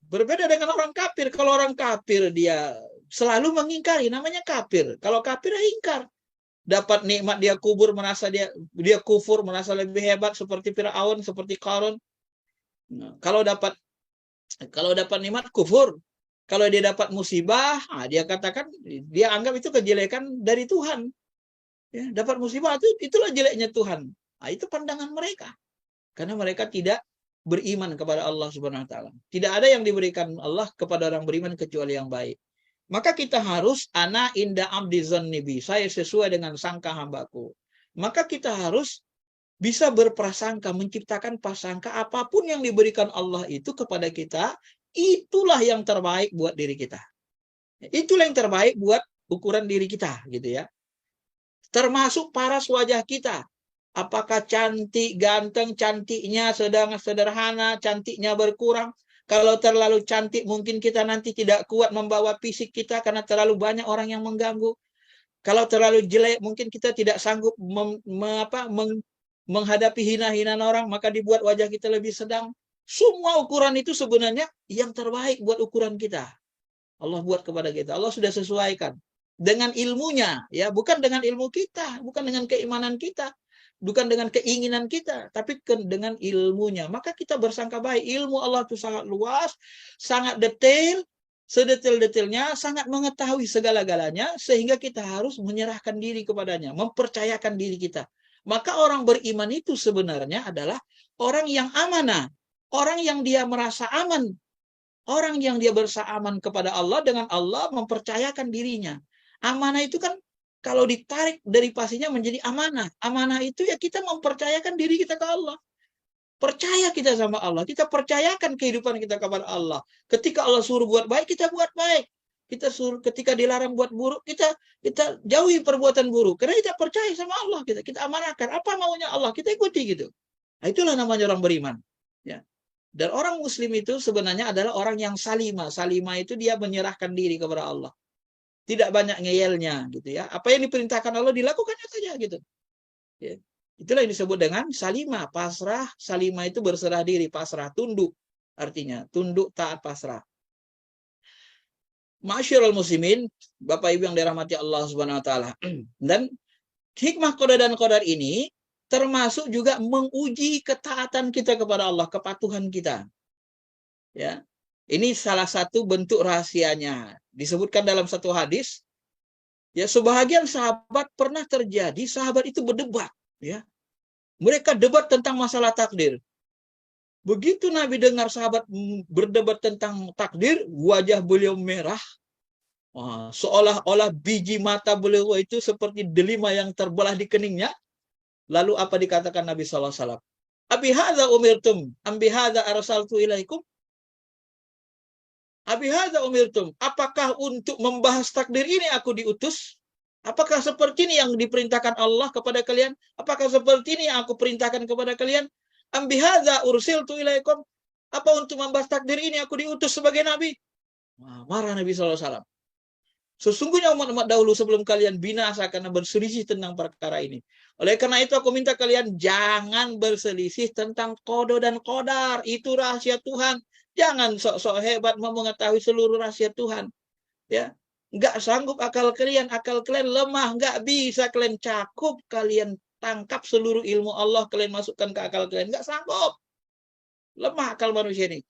Berbeda dengan orang kafir. Kalau orang kafir dia selalu mengingkari, namanya kafir. Kalau kafir ya ingkar. Dapat nikmat dia kubur, merasa dia kufur, merasa lebih hebat, seperti Firaun, seperti Qarun. Nah, kalau dapat nikmat kufur. Kalau dia dapat musibah, dia katakan, dia anggap itu kejelekan dari Tuhan. Ya, dapat musibah itulah jeleknya Tuhan. Nah, itu pandangan mereka. Karena mereka tidak beriman kepada Allah Subhanahu wa taala. Tidak ada yang diberikan Allah kepada orang beriman kecuali yang baik. Maka kita harus ana inda abdi zannibi, saya sesuai dengan sangka hambaku. Maka kita harus bisa berprasangka, menciptakan prasangka apapun yang diberikan Allah itu kepada kita, itulah yang terbaik buat diri kita. Itulah yang terbaik buat ukuran diri kita, gitu ya. Termasuk paras wajah kita. Apakah cantik, ganteng, cantiknya sedang sederhana, cantiknya berkurang. Kalau terlalu cantik, mungkin kita nanti tidak kuat membawa fisik kita karena terlalu banyak orang yang mengganggu. Kalau terlalu jelek, mungkin kita tidak sanggup menghadapi hina-hinaan orang, maka dibuat wajah kita lebih sedang. Semua ukuran itu sebenarnya yang terbaik buat ukuran kita. Allah buat kepada kita. Allah sudah sesuaikan dengan ilmunya, ya, bukan dengan ilmu kita, bukan dengan keimanan kita, bukan dengan keinginan kita, tapi dengan ilmunya. Maka kita bersangka baik. Ilmu Allah itu sangat luas, sangat detail, sedetail-detailnya, sangat mengetahui segala-galanya, sehingga kita harus menyerahkan diri kepadanya, mempercayakan diri kita. Maka orang beriman itu sebenarnya adalah orang yang amanah, orang yang dia merasa aman, orang yang dia bersaman kepada Allah, dengan Allah mempercayakan dirinya. Amanah itu kan kalau ditarik dari pastinya menjadi amanah. Amanah itu ya kita mempercayakan diri kita ke Allah. Percaya kita sama Allah. Kita percayakan kehidupan kita kepada Allah. Ketika Allah suruh buat baik, kita buat baik. Ketika dilarang buat buruk, kita jauhi perbuatan buruk. Karena kita percaya sama Allah. Kita amanahkan. Apa maunya Allah, kita ikuti gitu. Nah, itulah namanya orang beriman. Ya. Dan orang muslim itu sebenarnya adalah orang yang salima. Salima itu dia menyerahkan diri kepada Allah. Tidak banyak ngeyelnya gitu ya. Apa yang diperintahkan Allah dilakukannya saja gitu. Ya. Itulah yang disebut dengan salimah, pasrah. Salimah itu berserah diri, pasrah, tunduk. Artinya tunduk, taat, pasrah. Ma'asyiral muslimin, Bapak Ibu yang dirahmati Allah Subhanahu wa taala. Dan hikmah qada dan qadar ini termasuk juga menguji ketaatan kita kepada Allah, kepatuhan kita. Ya, ini salah satu bentuk rahasianya. Disebutkan dalam satu hadis, ya sebahagian sahabat pernah terjadi sahabat itu berdebat, ya. Mereka debat tentang masalah takdir. Begitu Nabi dengar sahabat berdebat tentang takdir, wajah beliau merah. Wah, seolah-olah biji mata beliau itu seperti delima yang terbelah di keningnya. Lalu apa dikatakan Nabi SAW? Abi hadza umirtum, ambi hadza arsaltu ilaikum. Abi hadza umirtum, apakah untuk membahas takdir ini aku diutus? Apakah seperti ini yang diperintahkan Allah kepada kalian? Apakah seperti ini yang aku perintahkan kepada kalian? Ambi hadza ursiltu ilaikum. Apa untuk membahas takdir ini aku diutus sebagai nabi? Marah Nabi SAW. Sesungguhnya umat-umat dahulu sebelum kalian binasa karena berselisih tentang perkara ini. Oleh karena itu aku minta kalian jangan berselisih tentang qada dan qadar. Itu rahasia Tuhan. Jangan sok-sok hebat mau mengetahui seluruh rahasia Tuhan. Ya, nggak sanggup akal kalian lemah, nggak bisa kalian cakup, kalian tangkap seluruh ilmu Allah, kalian masukkan ke akal kalian, nggak sanggup. Lemah akal manusia ini.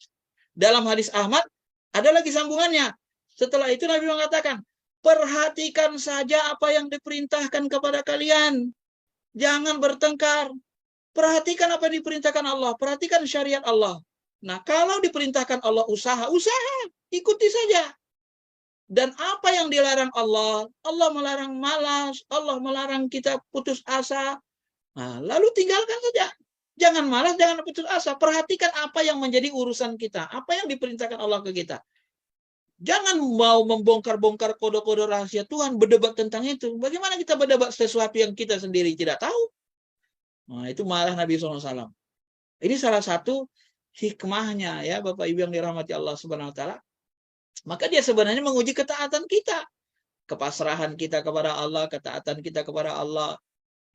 Dalam hadis Ahmad ada lagi sambungannya. Setelah itu Nabi mengatakan, perhatikan saja apa yang diperintahkan kepada kalian. Jangan bertengkar. Perhatikan apa yang diperintahkan Allah. Perhatikan syariat Allah. Nah, kalau diperintahkan Allah usaha, ikuti saja. Dan apa yang dilarang Allah, Allah melarang malas, Allah melarang kita putus asa. Nah, lalu tinggalkan saja. Jangan malas, jangan putus asa. Perhatikan apa yang menjadi urusan kita. Apa yang diperintahkan Allah ke kita. Jangan mau membongkar-bongkar kode-kode rahasia Tuhan, berdebat tentang itu. Bagaimana kita berdebat sesuatu yang kita sendiri tidak tahu? Nah, itu marah Nabi SAW. Ini salah satu hikmahnya ya Bapak Ibu yang dirahmati Allah Subhanahu wa taala. Maka dia sebenarnya menguji ketaatan kita. Kepasrahan kita kepada Allah, ketaatan kita kepada Allah.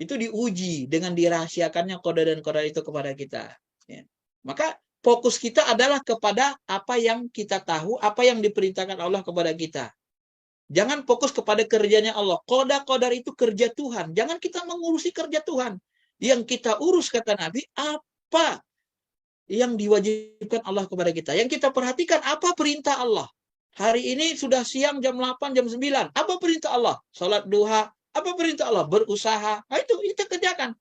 Itu diuji dengan dirahasiakannya kode dan kode itu kepada kita. Ya. Maka fokus kita adalah kepada apa yang kita tahu, apa yang diperintahkan Allah kepada kita. Jangan fokus kepada kerjanya Allah. Qadar itu kerja Tuhan. Jangan kita mengurusi kerja Tuhan. Yang kita urus, kata Nabi, apa yang diwajibkan Allah kepada kita. Yang kita perhatikan, apa perintah Allah. Hari ini sudah siang jam 8, jam 9. Apa perintah Allah? Salat duha. Apa perintah Allah? Berusaha. Nah, itu kita kerjakan.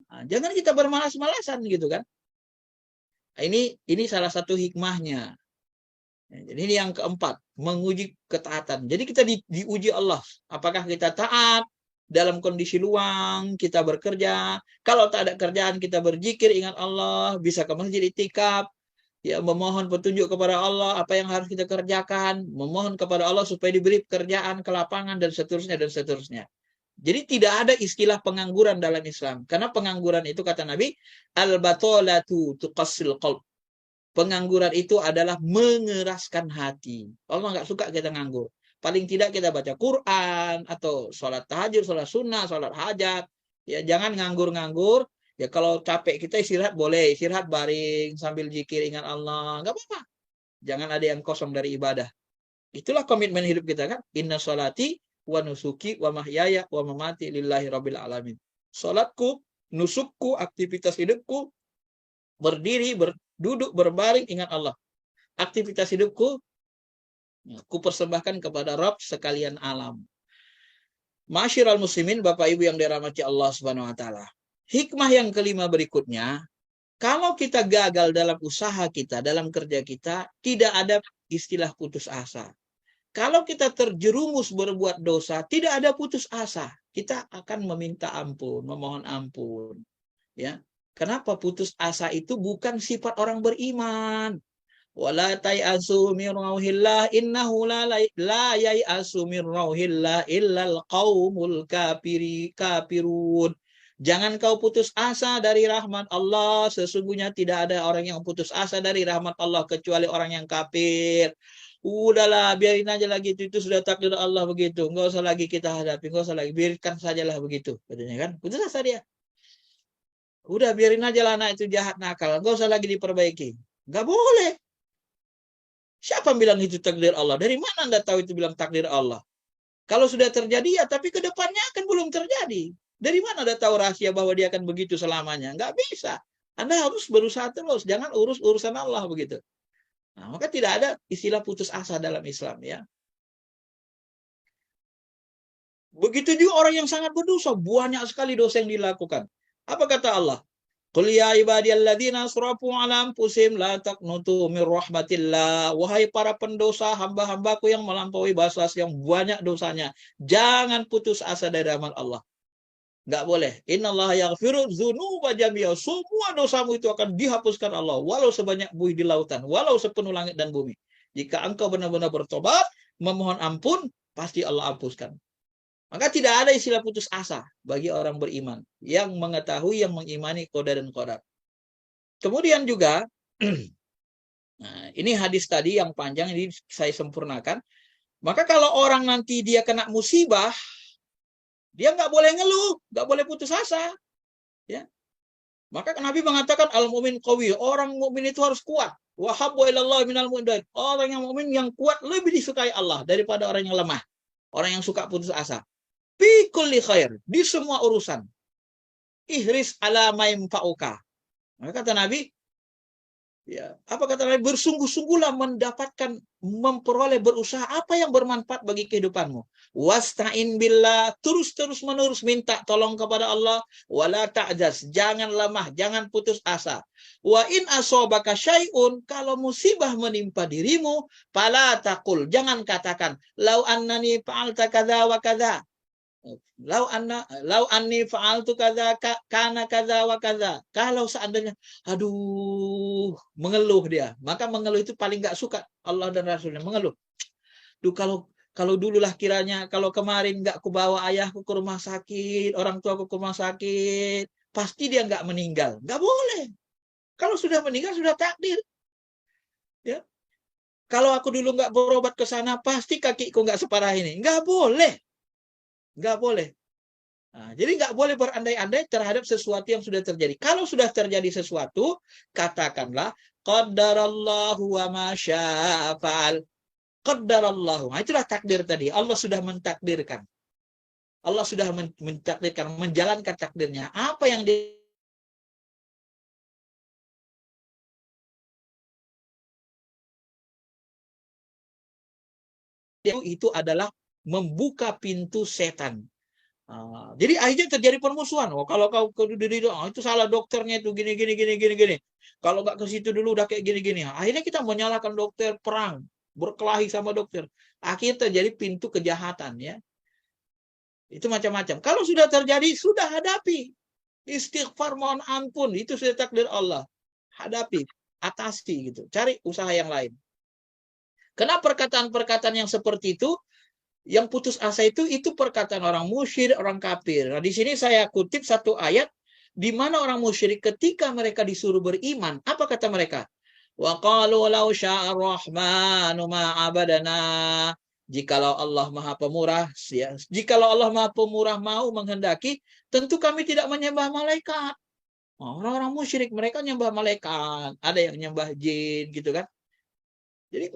Nah, jangan kita bermalas-malasan gitu kan. Nah, ini salah satu hikmahnya. Jadi ini yang keempat, menguji ketaatan. Jadi kita diuji Allah. Apakah kita taat dalam kondisi luang, kita bekerja. Kalau tak ada kerjaan, kita berzikir, ingat Allah, bisa ke masjid itikaf, ya memohon petunjuk kepada Allah, apa yang harus kita kerjakan, memohon kepada Allah supaya diberi pekerjaan ke lapangan, dan seterusnya, dan seterusnya. Jadi tidak ada istilah pengangguran dalam Islam. Karena pengangguran itu, kata Nabi, al-batolatu tuqassil qalb. Pengangguran itu adalah mengeraskan hati. Allah nggak suka kita nganggur. Paling tidak kita baca Quran, atau sholat tahajud, sholat sunnah, sholat hajat. Ya, jangan nganggur-nganggur. Ya, kalau capek kita istirahat boleh. Istirahat baring, sambil zikir, ingat Allah. Nggak apa-apa. Jangan ada yang kosong dari ibadah. Itulah komitmen hidup kita kan. Inna sholati wa nusuki wa mahyaya wa mamati lillahi rabbil alamin. Sholatku, nusukku, aktivitas hidupku, berdiri, duduk, berbaring, ingat Allah. Aktivitas hidupku, ku persembahkan kepada Rabb sekalian alam. Masyiral muslimin, Bapak Ibu yang dirahmati Allah Subhanahu wa taala. Hikmah yang kelima berikutnya, kalau kita gagal dalam usaha kita, dalam kerja kita, tidak ada istilah putus asa. Kalau kita terjerumus berbuat dosa, tidak ada putus asa. Kita akan meminta ampun, memohon ampun. Ya. Kenapa? Putus asa itu bukan sifat orang beriman. Wala tai'asu min rauhillah innahu la yai'asu min rauhillah illal qaumul kafirun. Jangan kau putus asa dari rahmat Allah. Sesungguhnya tidak ada orang yang putus asa dari rahmat Allah kecuali orang yang kafir. Udahlah, biarin aja lagi itu sudah takdir Allah begitu. Enggak usah lagi kita hadapi, enggak usah lagi, biarkan sajalah begitu. Katanya kan? Putus asa dia. Udah biarin aja lah anak itu jahat nakal, enggak usah lagi diperbaiki. Enggak boleh. Siapa yang bilang itu takdir Allah? Dari mana Anda tahu itu bilang takdir Allah? Kalau sudah terjadi ya, tapi ke depannya akan belum terjadi. Dari mana Anda tahu rahasia bahwa dia akan begitu selamanya? Enggak bisa. Anda harus berusaha terus, jangan urus urusan Allah begitu. Nah, maka tidak ada istilah putus asa dalam Islam ya. Begitu juga orang yang sangat berdosa, banyak sekali dosa yang dilakukan. Apa kata Allah? Qul ya ibadiyalladzina asrafu ala anfusihim la taqnutu min rahmatillah. Wahai para pendosa, hamba-hambaku yang melampaui batas, yang banyak dosanya, jangan putus asa dari rahmat Allah. Nggak boleh. Innallaha yaghfiru dzunuba jami'a. Semua dosamu itu akan dihapuskan Allah, walau sebanyak buih di lautan, walau sepenuh langit dan bumi. Jika engkau benar-benar bertobat, memohon ampun, pasti Allah hapuskan. Maka tidak ada istilah putus asa bagi orang beriman yang mengetahui, yang mengimani qada dan qadar. Kemudian juga, nah, ini hadis tadi yang panjang, ini saya sempurnakan. Maka kalau orang nanti dia kena musibah, dia nggak boleh ngeluh, nggak boleh putus asa. Ya. Maka Nabi mengatakan al-mu'min qawi, orang mukmin itu harus kuat. Wa habbu ilallah minal mu'min. Orang yang mukmin yang kuat lebih disukai Allah daripada orang yang lemah, orang yang suka putus asa. Fi kulli khair, di semua urusan. Ihris ala ma yanfa'uka. Maka kata Nabi, ya, apa kata Nabi? Bersungguh-sungguhlah mendapatkan, memperoleh, berusaha apa yang bermanfaat bagi kehidupanmu. Wasta'in billah, terus menerus minta tolong kepada Allah. Wala ta'jaz, jangan lemah, jangan putus asa. Wa in asobaka syai'un, kalau musibah menimpa dirimu, fala taqul, jangan katakan, lau annani fa'alta kadza wa kadza. Lau anni fa'altu kadza kana kadza wa kadza. Kalau seandainya, aduh, mengeluh dia. Maka mengeluh itu paling nggak suka Allah dan Rasulnya, mengeluh. Duh, kalau dululah kiranya, kalau kemarin nggak kubawa ayahku ke rumah sakit, orang tuaku ke rumah sakit, pasti dia nggak meninggal. Nggak boleh. Kalau sudah meninggal, sudah takdir. Ya. Kalau aku dulu nggak berobat ke sana, pasti kakiku nggak separah ini. Nggak boleh. Nggak boleh. Nah, jadi nggak boleh berandai-andai terhadap sesuatu yang sudah terjadi. Kalau sudah terjadi sesuatu, katakanlah qadarallahu wa ma syaa fa'al. Qadarallahu. Nah, itulah takdir tadi. Allah sudah mentakdirkan. Allah sudah mentakdirkan, menjalankan takdirnya. Apa yang dia itu adalah membuka pintu setan. Jadi akhirnya terjadi permusuhan. Oh, kalau kau ke itu salah dokternya itu gini. Kalau nggak ke situ dulu udah kayak gini. Akhirnya kita menyalahkan dokter, perang, berkelahi sama dokter. Akhirnya terjadi pintu kejahatan ya. Itu macam-macam. Kalau sudah terjadi, sudah hadapi. Istighfar, mohon ampun, itu sudah takdir Allah. Hadapi, atasi gitu. Cari usaha yang lain. Kenapa perkataan-perkataan yang seperti itu, yang putus asa itu perkataan orang musyrik, orang kafir. Nah, di sini saya kutip satu ayat di mana orang musyrik ketika mereka disuruh beriman, apa kata mereka? Wa qalu law syaa ar-rahmanu ma abadana. Jikalau Allah Maha Pemurah, ya, jikalau Allah Maha Pemurah mau menghendaki, tentu kami tidak menyembah malaikat. Orang-orang musyrik mereka nyembah malaikat, ada yang nyembah jin gitu kan. Jadi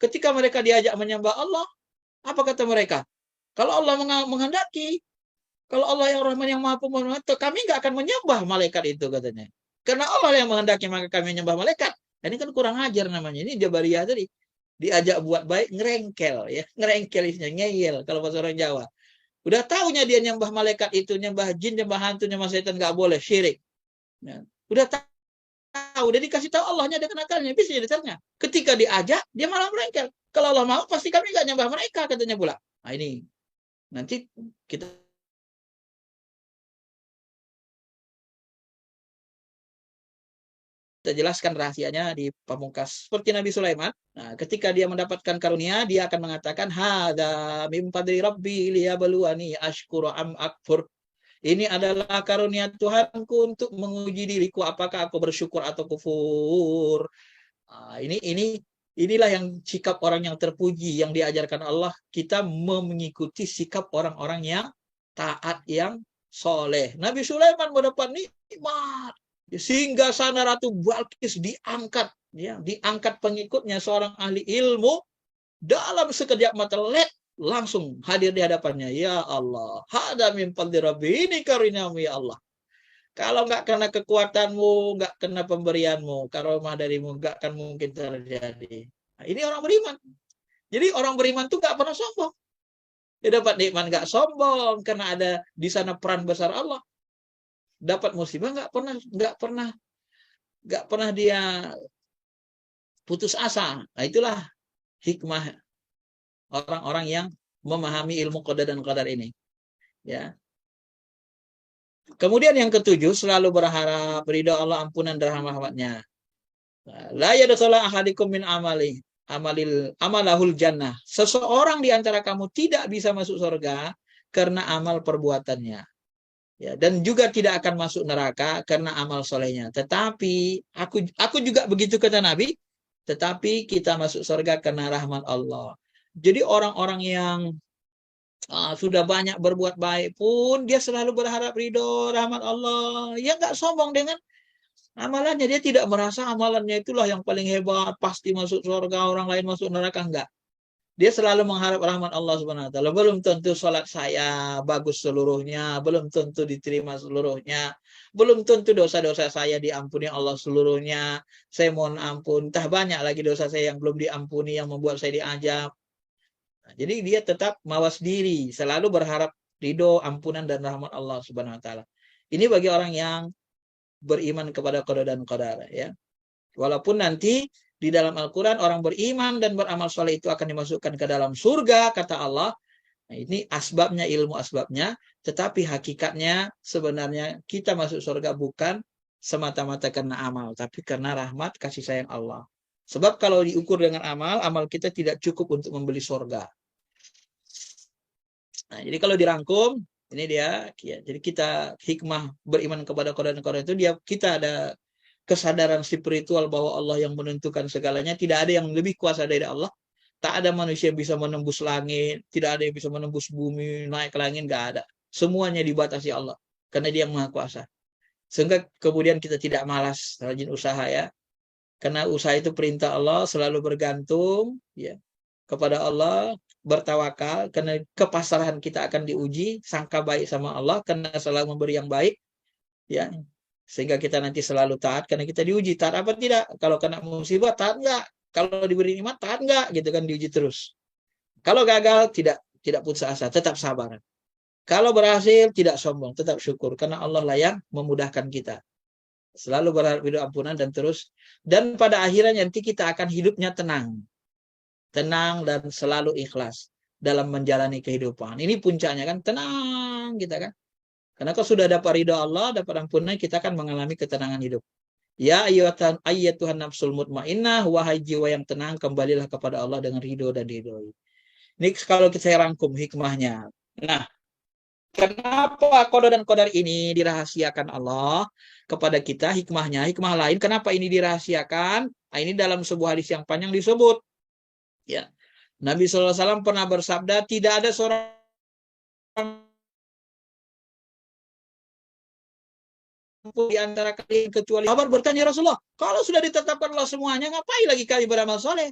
ketika mereka diajak menyembah Allah, apa kata mereka? Kalau Allah menghendaki, kalau Allah yang Rahman yang Maha Pemurah, kami nggak akan menyembah malaikat itu katanya. Karena Allah yang menghendaki maka kami menyembah malaikat. Ini kan kurang ajar namanya. Ini Jabariyah tadi. Diajak buat baik, ngerengkel ya. Ngerengkel isinya, ngeyel kalau bahasa orang Jawa. Udah tahunya dia nyembah malaikat itu, nyembah jin, nyembah hantu, nyembah setan, nggak boleh, syirik. Ya. Udah tahu, udah dikasih tahu Allahnya ada kenakalnya, bisa jadi ternyata. Ketika diajak, dia malah merengkel. Kalau Allah mau, pasti kami nggak nyembah mereka, katanya pula. Nah ini, nanti kita jelaskan rahasianya di pamungkas. Seperti Nabi Sulaiman, nah, ketika dia mendapatkan karunia, dia akan mengatakan, Hada min fadli rabbi liyabluwani ashkuru am akfur. Ini adalah karunia Tuhanku untuk menguji diriku, apakah aku bersyukur atau kufur. Nah, inilah yang sikap orang yang terpuji yang diajarkan Allah. Kita mengikuti sikap orang-orang yang taat, yang soleh. Nabi Sulaiman mendapat nikmat. Sehingga sana Ratu Balkis diangkat, ya, diangkat pengikutnya seorang ahli ilmu, dalam sekejap mata langsung hadir di hadapannya. Ya Allah, hada min fadli rabbi, ini karuniamu ya Allah. Kalau nggak karena kekuatanmu, nggak karena pemberianmu, karomah darimu, nggak akan mungkin terjadi. Nah, ini orang beriman. Jadi orang beriman tuh nggak pernah sombong. Dia dapat nikmat nggak sombong karena ada di sana peran besar Allah. Dapat musibah nggak pernah dia putus asa. Nah, itulah hikmah orang-orang yang memahami ilmu qada dan qadar ini. Ya. Kemudian yang ketujuh, selalu berharap ridha Allah, ampunan dan rahmatnya. La yadkhulu ahadikum min amalahul jannah. Seseorang di antara kamu tidak bisa masuk surga karena amal perbuatannya. Ya, dan juga tidak akan masuk neraka karena amal solehnya. Tetapi aku juga begitu kata Nabi. Tetapi kita masuk surga karena rahmat Allah. Jadi orang-orang yang sudah banyak berbuat baik pun dia selalu berharap ridho rahmat Allah. Ya nggak sombong dengan amalannya. Dia tidak merasa amalannya itulah yang paling hebat, pasti masuk surga, orang lain masuk neraka. Enggak. Dia selalu mengharap rahmat Allah Subhanahu wa taala. Belum tentu salat saya bagus seluruhnya, belum tentu diterima seluruhnya, belum tentu dosa-dosa saya diampuni Allah seluruhnya. Saya mohon ampun, entah banyak lagi dosa saya yang belum diampuni yang membuat saya diazab. Nah, jadi dia tetap mawas diri, selalu berharap ridho, ampunan dan rahmat Allah Subhanahu wa taala. Ini bagi orang yang beriman kepada qada dan qadar, ya. Walaupun nanti di dalam Al-Quran orang beriman dan beramal soleh itu akan dimasukkan ke dalam surga, kata Allah. Nah, ini asbabnya, ilmu asbabnya. Tetapi hakikatnya sebenarnya kita masuk surga bukan semata-mata karena amal, tapi karena rahmat kasih sayang Allah. Sebab kalau diukur dengan amal, amal kita tidak cukup untuk membeli surga. Nah, jadi kalau dirangkum, ini dia. Ya, jadi kita hikmah beriman kepada qada dan qadar itu kita ada kesadaran spiritual bahwa Allah yang menentukan segalanya. Tidak ada yang lebih kuasa dari Allah. Tak ada manusia yang bisa menembus langit. Tidak ada yang bisa menembus bumi, naik ke langit. Nggak ada. Semuanya dibatasi Allah. Karena dia yang maha kuasa. Sehingga kemudian kita tidak malas, rajin usaha, ya. Karena usaha itu perintah Allah, selalu bergantung, ya, kepada Allah, bertawakal. Karena kepasrahan kita akan diuji, sangka baik sama Allah karena selalu memberi yang baik, ya. Sehingga kita nanti selalu taat karena kita diuji. Taat apa tidak? Kalau kena musibah, taat enggak? Kalau diberi nikmat, taat enggak? Gitu kan, diuji terus. Kalau gagal, tidak putus asa, tetap sabar. Kalau berhasil, tidak sombong, tetap syukur. Karena Allah lah yang memudahkan kita. Selalu berharap ridho, ampunan, dan terus. Dan pada akhirnya nanti kita akan hidupnya tenang. Tenang dan selalu ikhlas dalam menjalani kehidupan. Ini puncaknya kan, tenang kita kan. Karena kalau sudah dapat ridha Allah, dapat ampunan, kita akan mengalami ketenangan hidup. Ya ayyatuhan nafsul mutmainnah, wahai jiwa yang tenang, kembalilah kepada Allah dengan ridho dan diridhoi. Ini kalau saya rangkum hikmahnya. Nah, kenapa qada dan qadar ini dirahasiakan Allah kepada kita, hikmahnya, hikmah lain, kenapa ini dirahasiakan? Nah, ini dalam sebuah hadis yang panjang disebut. Ya. Nabi SAW pernah bersabda, tidak ada seorang di antara kalian kecuali sahabat bertanya, Rasulullah, kalau sudah ditetapkan Allah semuanya, ngapain lagi kami beramal soleh?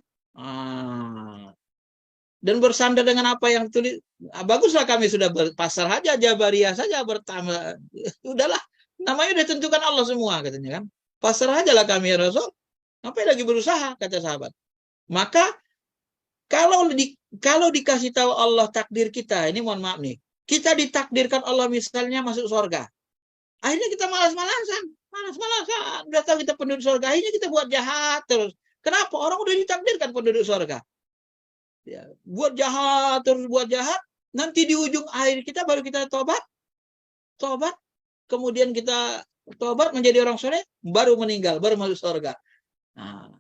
Dan bersandar dengan apa yang tulis, baguslah kami sudah berpasar saja, jabariyah saja bertambah. Udahlah, namanya udah tentukan Allah semua, katanya kan. Pasar aja lah kami, ya Rasul. Ngapain lagi berusaha, kata sahabat. Maka kalau dikasih tahu Allah takdir kita, ini mohon maaf nih, kita ditakdirkan Allah misalnya masuk surga. Akhirnya kita malas-malasan. Udah tahu kita penduduk surga, akhirnya kita buat jahat terus. Kenapa? Orang udah ditakdirkan penduduk surga. Ya, buat jahat terus buat jahat, nanti di ujung akhir kita baru kita tobat, kemudian kita tobat menjadi orang soleh, baru meninggal, baru masuk surga. Nah,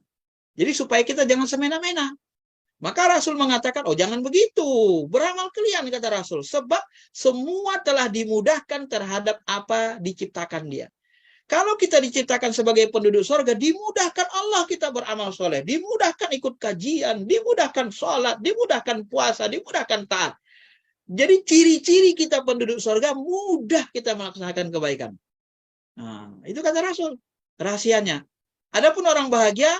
jadi supaya kita jangan semena-mena. Maka Rasul mengatakan, oh jangan begitu, beramal kalian, kata Rasul. Sebab semua telah dimudahkan terhadap apa diciptakan dia. Kalau kita diciptakan sebagai penduduk surga, dimudahkan Allah kita beramal soleh. Dimudahkan ikut kajian, dimudahkan sholat, dimudahkan puasa, dimudahkan taat. Jadi ciri-ciri kita penduduk surga, mudah kita melaksanakan kebaikan. Nah, itu kata Rasul, rahasianya. Adapun orang bahagia,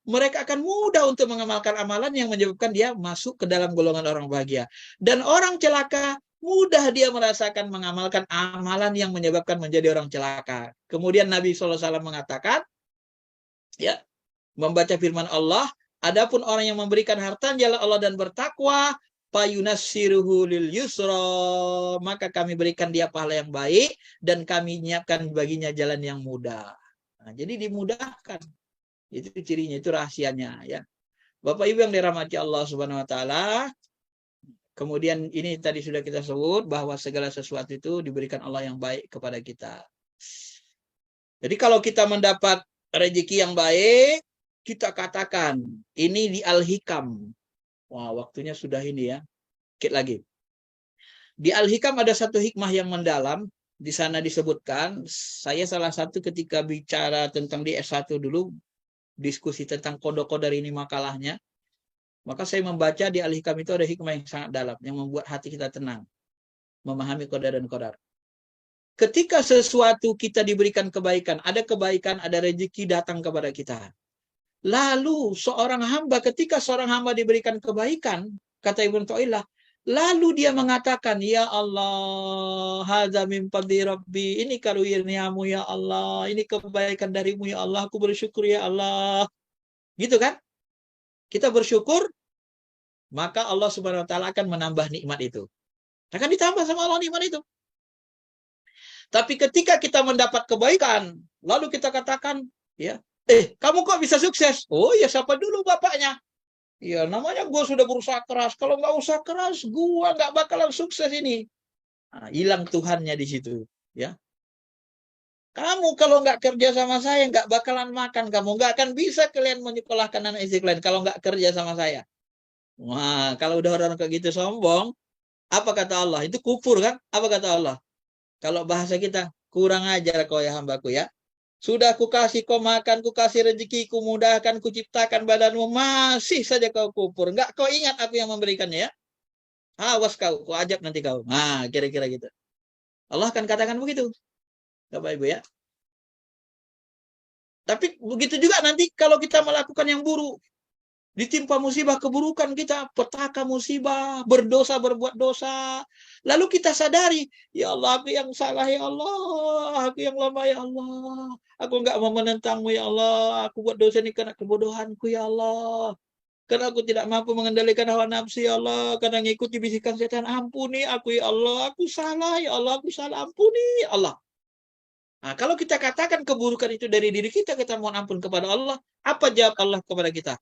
mereka akan mudah untuk mengamalkan amalan yang menyebabkan dia masuk ke dalam golongan orang bahagia. Dan orang celaka mudah dia merasakan mengamalkan amalan yang menyebabkan menjadi orang celaka. Kemudian Nabi SAW mengatakan, ya, membaca firman Allah, adapun orang yang memberikan harta jalan Allah dan bertakwa, fayunassiruhu lil yusra, maka kami berikan dia pahala yang baik dan kami nyiapkan baginya jalan yang mudah. Nah, jadi dimudahkan. Itu cirinya, itu rahasianya, ya. Bapak Ibu yang dirahmati Allah Subhanahu wa taala, kemudian ini tadi sudah kita sebut bahwa segala sesuatu itu diberikan Allah yang baik kepada kita. Jadi kalau kita mendapat rezeki yang baik, kita katakan ini di Al-Hikam. Wah, waktunya sudah ini ya. Dikit lagi. Di Al-Hikam ada satu hikmah yang mendalam. Di sana disebutkan, saya salah satu ketika bicara tentang di S1 dulu, diskusi tentang qada-qadar ini makalahnya. Maka saya membaca di Al-Hikam itu ada hikmah yang sangat dalam, yang membuat hati kita tenang. Memahami qada dan qadar. Ketika sesuatu kita diberikan kebaikan, ada rezeki datang kepada kita. Lalu seorang hamba, ketika seorang hamba diberikan kebaikan, kata Ibnu Ta'ilah, lalu dia mengatakan, ya Allah, hadza min fadli Rabbi, ini karunia-Mu ya Allah, ini kebaikan darimu ya Allah, aku bersyukur ya Allah. Gitu kan? Kita bersyukur, maka Allah Subhanahu wa taala akan menambah nikmat itu. Akan ditambah sama Allah nikmat itu. Tapi ketika kita mendapat kebaikan, lalu kita katakan, ya, kamu kok bisa sukses? Oh ya, siapa dulu bapaknya? Ya, namanya gue sudah berusaha keras. Kalau nggak usah keras, gue nggak bakalan sukses ini. Nah, hilang Tuhannya di situ. Ya, kamu kalau nggak kerja sama saya, nggak bakalan makan. Kamu nggak akan bisa kalian menyekolahkan anak istri kalian kalau nggak kerja sama saya. Wah, kalau udah orang kayak gitu sombong, apa kata Allah? Itu kufur kan? Apa kata Allah? Kalau bahasa kita, kurang ajar kau ya hambaku ya. Sudah kukasih kau makan, kukasih rezeki, kumudahkan, kuciptakan badanmu, masih saja kau kufur. Enggak kau ingat aku yang memberikannya ya? Awas kau ajab nanti kau. Nah, kira-kira gitu. Allah akan katakan begitu. Bapak Ibu ya. Tapi begitu juga nanti kalau kita melakukan yang buruk. Ditimpa musibah keburukan kita, petaka musibah, berdosa, berbuat dosa. Lalu kita sadari, ya Allah, aku yang salah ya Allah, aku yang lemah ya Allah. Aku enggak mau menentangmu ya Allah, aku buat dosa ini karena kebodohanku ya Allah. Karena aku tidak mampu mengendalikan hawa nafsu ya Allah, karena ngikuti bisikan setan, ampuni aku ya Allah, aku salah ya Allah, aku salah, ampuni ya Allah. Nah, kalau kita katakan keburukan itu dari diri kita mohon ampun kepada Allah, apa jawab Allah kepada kita?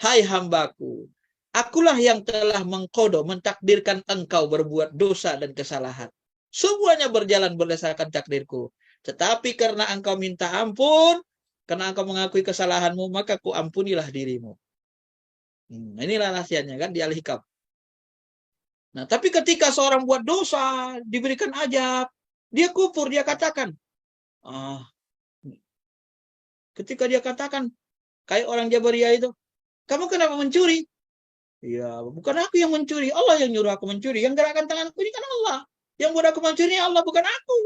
Hai hambaku, akulah yang telah mengqada, mentakdirkan engkau berbuat dosa dan kesalahan. Semuanya berjalan berdasarkan takdirku. Tetapi karena engkau minta ampun, karena engkau mengakui kesalahanmu, maka ku ampunilah dirimu. Inilah rahasianya kan di Al-Hikam. Nah, tapi ketika seorang buat dosa, diberikan ajab, dia kufur, dia katakan, ketika dia katakan, kayak orang Jabariyah itu, kamu kenapa mencuri? Ya, bukan aku yang mencuri. Allah yang nyuruh aku mencuri. Yang gerakkan tanganku ini kan Allah. Yang buat aku mencuri Allah, bukan aku.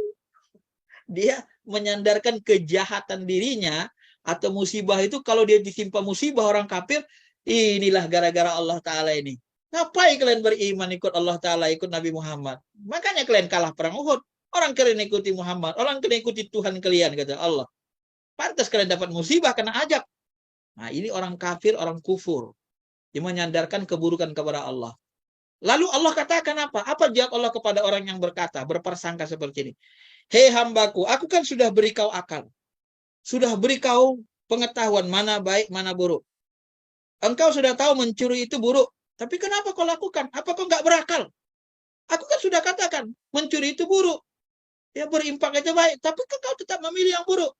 Dia menyandarkan kejahatan dirinya atau musibah itu. Kalau dia ditimpa musibah orang kafir, inilah gara-gara Allah Ta'ala ini. Ngapain kalian beriman ikut Allah Ta'ala, ikut Nabi Muhammad? Makanya kalian kalah perang Uhud. Orang kalian ikuti Muhammad. Orang kalian ikuti Tuhan kalian, kata Allah. Pantas kalian dapat musibah kena ajab. Nah, ini orang kafir, orang kufur. Dia menyandarkan keburukan kepada Allah. Lalu Allah katakan apa? Apa jawab Allah kepada orang yang berkata, berprasangka seperti ini? Hei hambaku, aku kan sudah beri kau akal. Sudah beri kau pengetahuan mana baik, mana buruk. Engkau sudah tahu mencuri itu buruk. Tapi kenapa kau lakukan? Apa kau nggak berakal? Aku kan sudah katakan, mencuri itu buruk. Ya berimpak aja baik. Tapi kau tetap memilih yang buruk.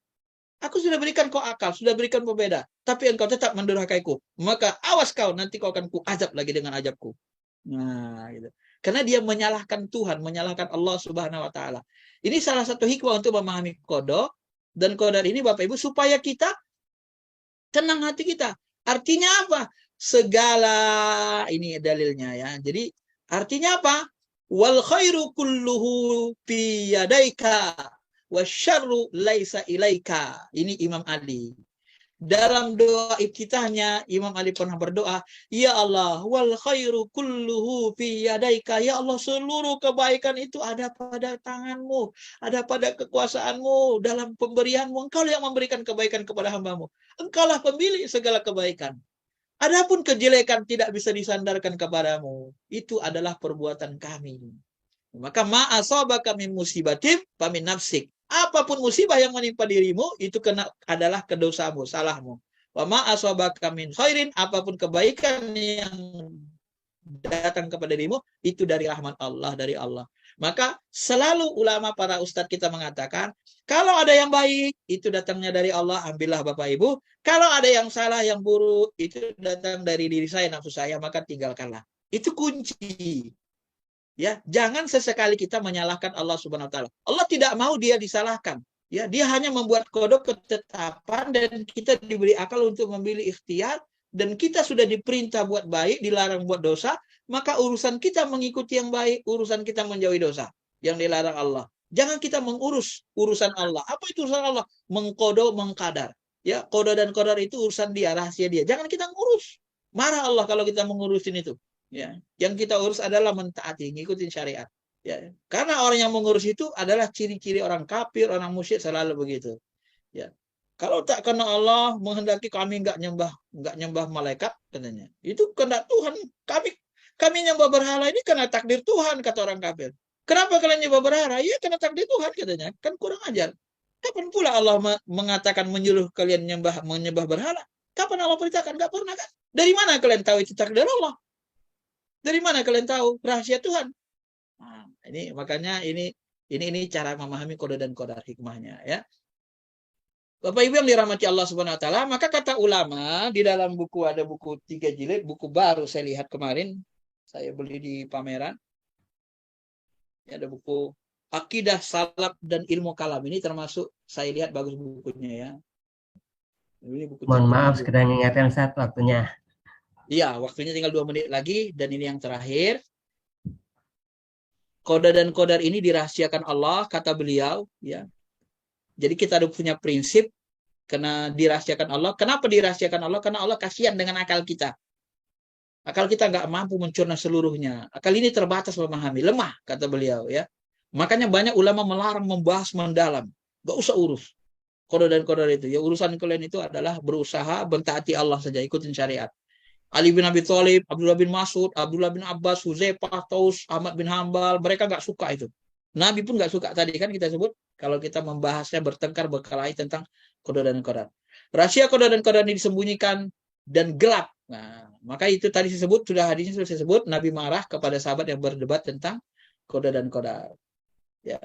Aku sudah berikan kau akal, sudah berikan pembeda, tapi engkau tetap mendurhakaiku. Maka awas kau, nanti kau akan kuazab lagi dengan azabku. Nah, gitu. Karena dia menyalahkan Tuhan, menyalahkan Allah Subhanahu wa taala. Ini salah satu hikmah untuk memahami qada dan qadar ini Bapak Ibu supaya kita tenang hati kita. Artinya apa? Segala ini dalilnya ya. Jadi artinya apa? Wal khairu kulluhu fi yadaika wasyarru laisa ilaika. Ini Imam Ali. Dalam doa iftitahnya, Imam Ali pernah berdoa, Ya Allah, wal khairu kulluhu fi yadaika. Ya Allah, seluruh kebaikan itu ada pada tanganmu, ada pada kekuasaanmu, dalam pemberianmu. Engkau yang memberikan kebaikan kepada hambamu. Engkaulah pemilik segala kebaikan. Adapun kejelekan tidak bisa disandarkan kepadamu. Itu adalah perbuatan kami. Maka ma'asabaka min musibatin famin nafsik. Apapun musibah yang menimpa dirimu, itu adalah kedosamu, salahmu. Wa ma'asabaka min khairin, apapun kebaikan yang datang kepada dirimu, itu dari rahmat Allah, dari Allah. Maka selalu ulama, para ustadz kita mengatakan, kalau ada yang baik, itu datangnya dari Allah, ambillah Bapak Ibu. Kalau ada yang salah, yang buruk, itu datang dari diri saya, nafsu saya, maka tinggalkanlah. Itu kunci. Ya, jangan sesekali kita menyalahkan Allah Subhanahu wa taala. Allah tidak mau dia disalahkan. Ya, dia hanya membuat kodok ketetapan dan kita diberi akal untuk memilih ikhtiar dan kita sudah diperintah buat baik, dilarang buat dosa, maka urusan kita mengikuti yang baik, urusan kita menjauhi dosa yang dilarang Allah. Jangan kita mengurus urusan Allah. Apa itu urusan Allah? Mengkodo, mengkadar. Ya, kodo dan kodar itu urusan dia, rahasia dia. Jangan kita ngurus. Marah Allah kalau kita mengurusin itu. Ya, yang kita urus adalah mentaati, ngikutin syariat. Ya, karena orang yang mengurus itu adalah ciri-ciri orang kafir, orang musyrik, selalu begitu. Ya, kalau tak kena Allah menghendaki kami nggak nyembah malaikat, katanya. Itu kehendak Tuhan. Kami nyembah berhala ini karena takdir Tuhan, kata orang kafir. Kenapa kalian nyembah berhala? Ya karena takdir Tuhan, katanya. Kan kurang ajar. Kapan pula Allah mengatakan menyuruh kalian menyembah berhala? Kapan Allah perintahkan? Nggak pernah kan? Dari mana kalian tahu itu takdir Allah? Dari mana kalian tahu rahasia Tuhan? Nah, ini makanya ini cara memahami kode dan kodar hikmahnya, ya. Bapak Ibu yang dirahmati Allah Subhanahu wa taala, maka kata ulama di dalam buku, ada buku 3 jilid, buku baru saya lihat kemarin, saya beli di pameran. Ya, ada buku Akidah Salaf dan Ilmu Kalam, ini termasuk saya lihat bagus bukunya, ya. Ini buku Mohon maaf sekedar mengingatkan satu waktunya. Iya, waktunya tinggal 2 menit lagi dan ini yang terakhir. Qada dan qadar ini dirahasiakan Allah, kata beliau, ya. Jadi kita harus punya prinsip karena dirahasiakan Allah. Kenapa dirahasiakan Allah? Karena Allah kasihan dengan akal kita. Akal kita nggak mampu mencerna seluruhnya. Akal ini terbatas memahami, lemah, kata beliau, ya. Makanya banyak ulama melarang membahas mendalam. Nggak usah urus qada dan qadar itu. Ya, urusan kalian itu adalah berusaha mentaati Allah saja, ikutin syariat. Ali bin Abi Thalib, Abdullah bin Mas'ud, Abdullah bin Abbas, Huzaifah, Taus, Ahmad bin Hambal, mereka nggak suka itu. Nabi pun nggak suka. Tadi kan kita sebut, kalau kita membahasnya bertengkar, berkelahi tentang qada dan qadar. Rahasia qada dan qadar ini disembunyikan dan gelap. Nah, maka itu tadi disebut, hadisnya sudah disebut, Nabi marah kepada sahabat yang berdebat tentang qada dan qadar. Ya.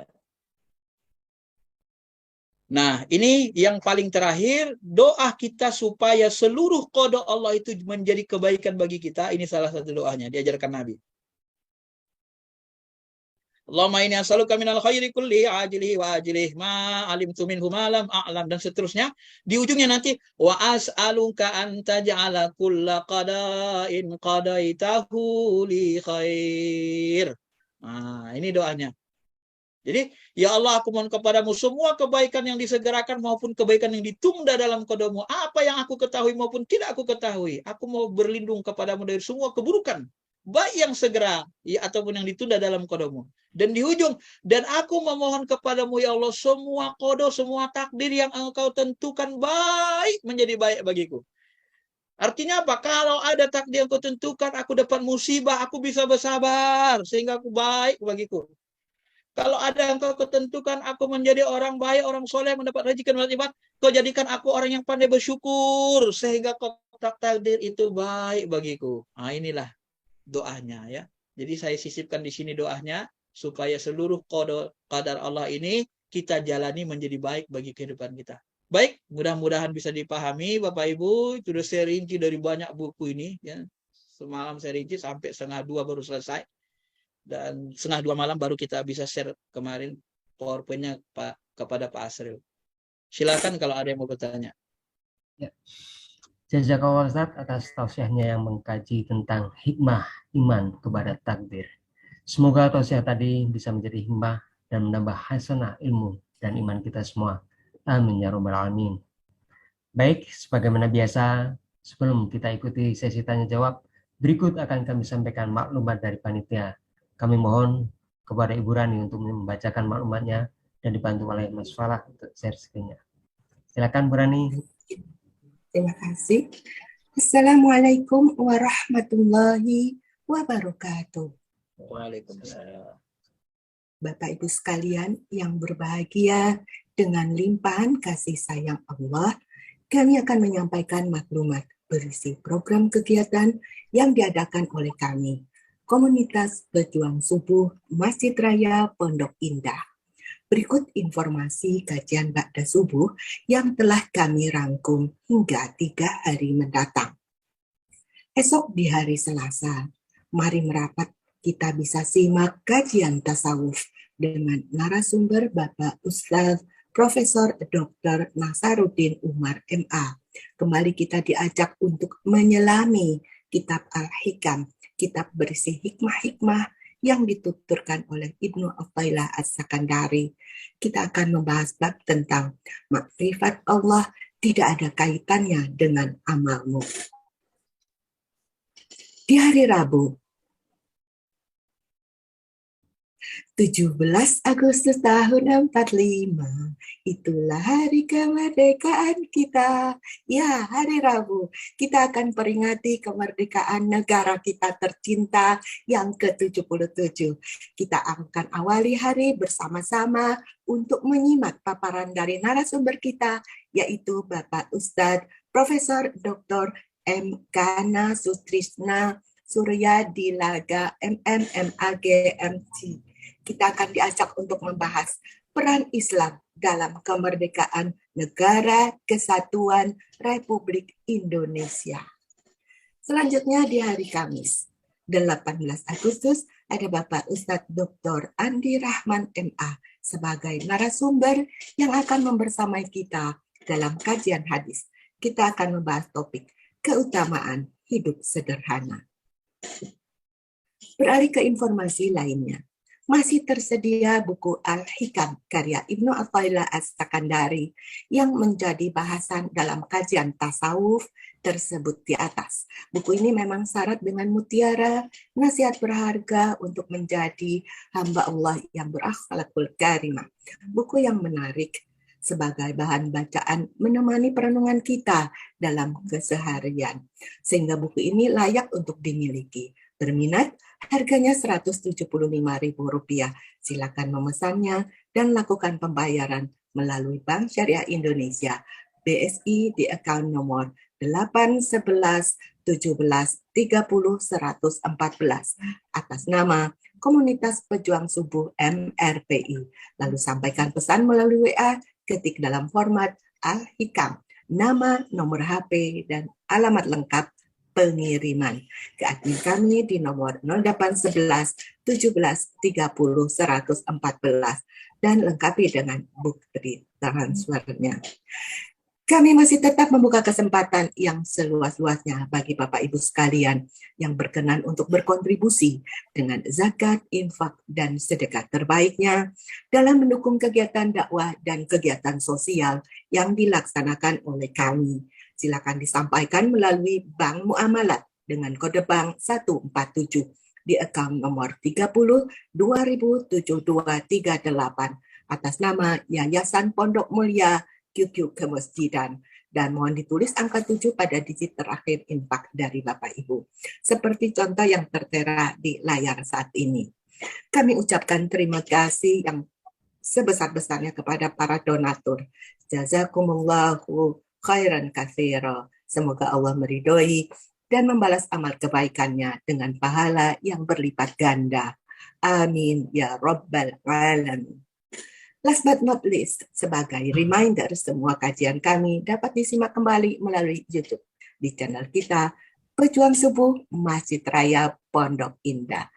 Nah, ini yang paling terakhir, doa kita supaya seluruh qada Allah itu menjadi kebaikan bagi kita. Ini salah satu doanya, diajarkan Nabi. Allahumma inni as'aluka minal khairi kulli ajilihi wa ajilihi ma alimtu minhu ma lam a'lam, dan seterusnya. Di ujungnya nanti wa as'aluka an taj'ala kulla qada'in qadaitahu li khair. Nah, ini doanya. Jadi, ya Allah, aku mohon kepadamu semua kebaikan yang disegerakan maupun kebaikan yang ditunda dalam qadamu. Apa yang aku ketahui maupun tidak aku ketahui. Aku mau berlindung kepadamu dari semua keburukan. Baik yang segera ya, ataupun yang ditunda dalam qadamu. Dan di ujung, dan aku memohon kepadamu ya Allah semua qada, semua takdir yang engkau tentukan baik menjadi baik bagiku. Artinya apa? Kalau ada takdir yang kau tentukan, aku dapat musibah, aku bisa bersabar sehingga aku baik bagiku. Kalau ada yang kau ketentukan aku menjadi orang baik, orang soleh, mendapat rezeki dan nikmat, kau jadikan aku orang yang pandai bersyukur sehingga kotak takdir itu baik bagiku. Nah, inilah doanya, ya. Jadi saya sisipkan di sini doanya supaya seluruh qadar Allah ini kita jalani menjadi baik bagi kehidupan kita. Baik, mudah-mudahan bisa dipahami Bapak Ibu. Itu sudah saya rinci dari banyak buku ini, ya. Semalam saya rinci sampai 1:30 baru selesai. Dan 1:30 malam baru kita bisa share kemarin PowerPoint-nya kepada Pak Asril. Silakan kalau ada yang mau bertanya. Ya. Jazakallah Ustaz atas tausiahnya yang mengkaji tentang hikmah iman kepada takdir. Semoga tausiah tadi bisa menjadi hikmah dan menambah hasanah ilmu dan iman kita semua. Amin ya rabbal alamin. Baik, sebagaimana biasa, sebelum kita ikuti sesi tanya jawab, berikut akan kami sampaikan maklumat dari panitia. Kami mohon kepada Ibu Rani untuk membacakan maklumatnya dan dibantu oleh Mas Falah untuk share screen-nya. Silakan Bu Rani. Terima kasih. Assalamualaikum warahmatullahi wabarakatuh. Waalaikumsalam. Bapak Ibu sekalian yang berbahagia, dengan limpahan kasih sayang Allah, kami akan menyampaikan maklumat berisi program kegiatan yang diadakan oleh kami, Komunitas Pejuang Subuh Masjid Raya Pondok Indah. Berikut informasi kajian Ba'da Subuh yang telah kami rangkum hingga 3 hari mendatang. Esok di hari Selasa, mari merapat kita bisa simak kajian tasawuf dengan narasumber Bapak Ustaz Profesor Dr. Nasaruddin Umar MA. Kembali kita diajak untuk menyelami kitab Al-Hikam, kitab berisi hikmah-hikmah yang dituturkan oleh Ibnu Athaillah As-Sakandari. Kita akan membahas bab tentang makrifat Allah tidak ada kaitannya dengan amalmu. Di hari Rabu, 17 Agustus tahun 45, itulah hari kemerdekaan kita. Ya, hari Rabu, kita akan peringati kemerdekaan negara kita tercinta yang ke-77. Kita akan awali hari bersama-sama untuk menyimak paparan dari narasumber kita, yaitu Bapak Ustadz Profesor Dr. M. Kana Sutrisna Surya Dilaga MM MAG MC. Kita akan diajak untuk membahas peran Islam dalam kemerdekaan Negara Kesatuan Republik Indonesia. Selanjutnya di hari Kamis, 18 Agustus, ada Bapak Ustadz Dr. Andi Rahman MA sebagai narasumber yang akan membersamai kita dalam kajian hadis. Kita akan membahas topik keutamaan hidup sederhana. Beralih ke informasi lainnya. Masih tersedia buku Al-Hikam karya Ibnu Athaillah As-Sakandari yang menjadi bahasan dalam kajian tasawuf tersebut di atas. Buku ini memang syarat dengan mutiara, nasihat berharga untuk menjadi hamba Allah yang berakhlakul karimah. Buku yang menarik sebagai bahan bacaan menemani perenungan kita dalam keseharian. Sehingga buku ini layak untuk dimiliki. Berminat? Harganya Rp175.000. Silakan memesannya dan lakukan pembayaran melalui Bank Syariah Indonesia BSI di account nomor 811-17-30-114 atas nama Komunitas Pejuang Subuh MRPI. Lalu sampaikan pesan melalui WA, ketik dalam format Al-Hikam, nama, nomor HP, dan alamat lengkap pengiriman ke admin kami di nomor 0811 17 30 114 dan lengkapi dengan bukti transfernya. Kami masih tetap membuka kesempatan yang seluas-luasnya bagi Bapak Ibu sekalian yang berkenan untuk berkontribusi dengan zakat, infak, dan sedekah terbaiknya dalam mendukung kegiatan dakwah dan kegiatan sosial yang dilaksanakan oleh kami. Silakan disampaikan melalui Bank Muamalat dengan kode bank 147 di account nomor 30 207238 atas nama Yayasan Pondok Mulia QQ Kemasjidan, dan mohon ditulis angka 7 pada digit terakhir infak dari Bapak Ibu. Seperti contoh yang tertera di layar saat ini. Kami ucapkan terima kasih yang sebesar-besarnya kepada para donatur. Jazakumullahu khairan katsira. Semoga Allah meridhoi dan membalas amal kebaikannya dengan pahala yang berlipat ganda. Amin ya rabbal alamin. Last but not least, sebagai reminder, semua kajian kami dapat disimak kembali melalui YouTube di channel kita Pejuang Subuh Masjid Raya Pondok Indah.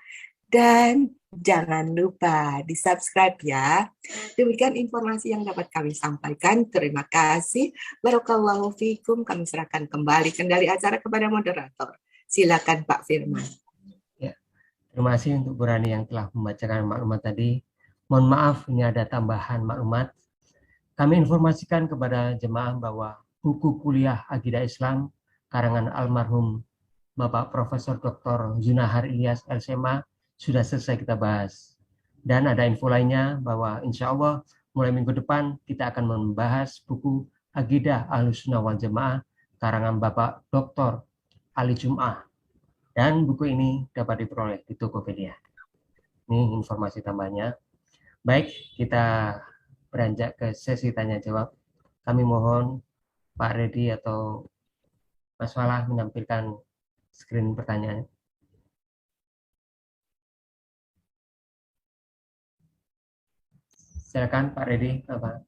Dan jangan lupa di-subscribe ya. Demikian informasi yang dapat kami sampaikan. Terima kasih. Barakallahu fikum. Kami serahkan kembali kendali acara kepada moderator. Silakan Pak Firman. Ya, terima kasih untuk Bu Rani yang telah membacakan maklumat tadi. Mohon maaf, ini ada tambahan maklumat. Kami informasikan kepada jemaah bahwa buku kuliah Aqidah Islam karangan almarhum Bapak Profesor Dr. Zunahar Ilyas LCMA sudah selesai kita bahas. Dan ada info lainnya bahwa insya Allah mulai minggu depan kita akan membahas buku Aqidah Ahlussunnah wal Jamaah karangan Bapak Dr. Ali Jum'ah. Dan buku ini dapat diperoleh di Tokopedia. Ini informasi tambahnya. Baik, kita beranjak ke sesi tanya jawab. Kami mohon Pak Redi atau Mas Falah menampilkan screen pertanyaan. Silakan Pak Redi. Apa?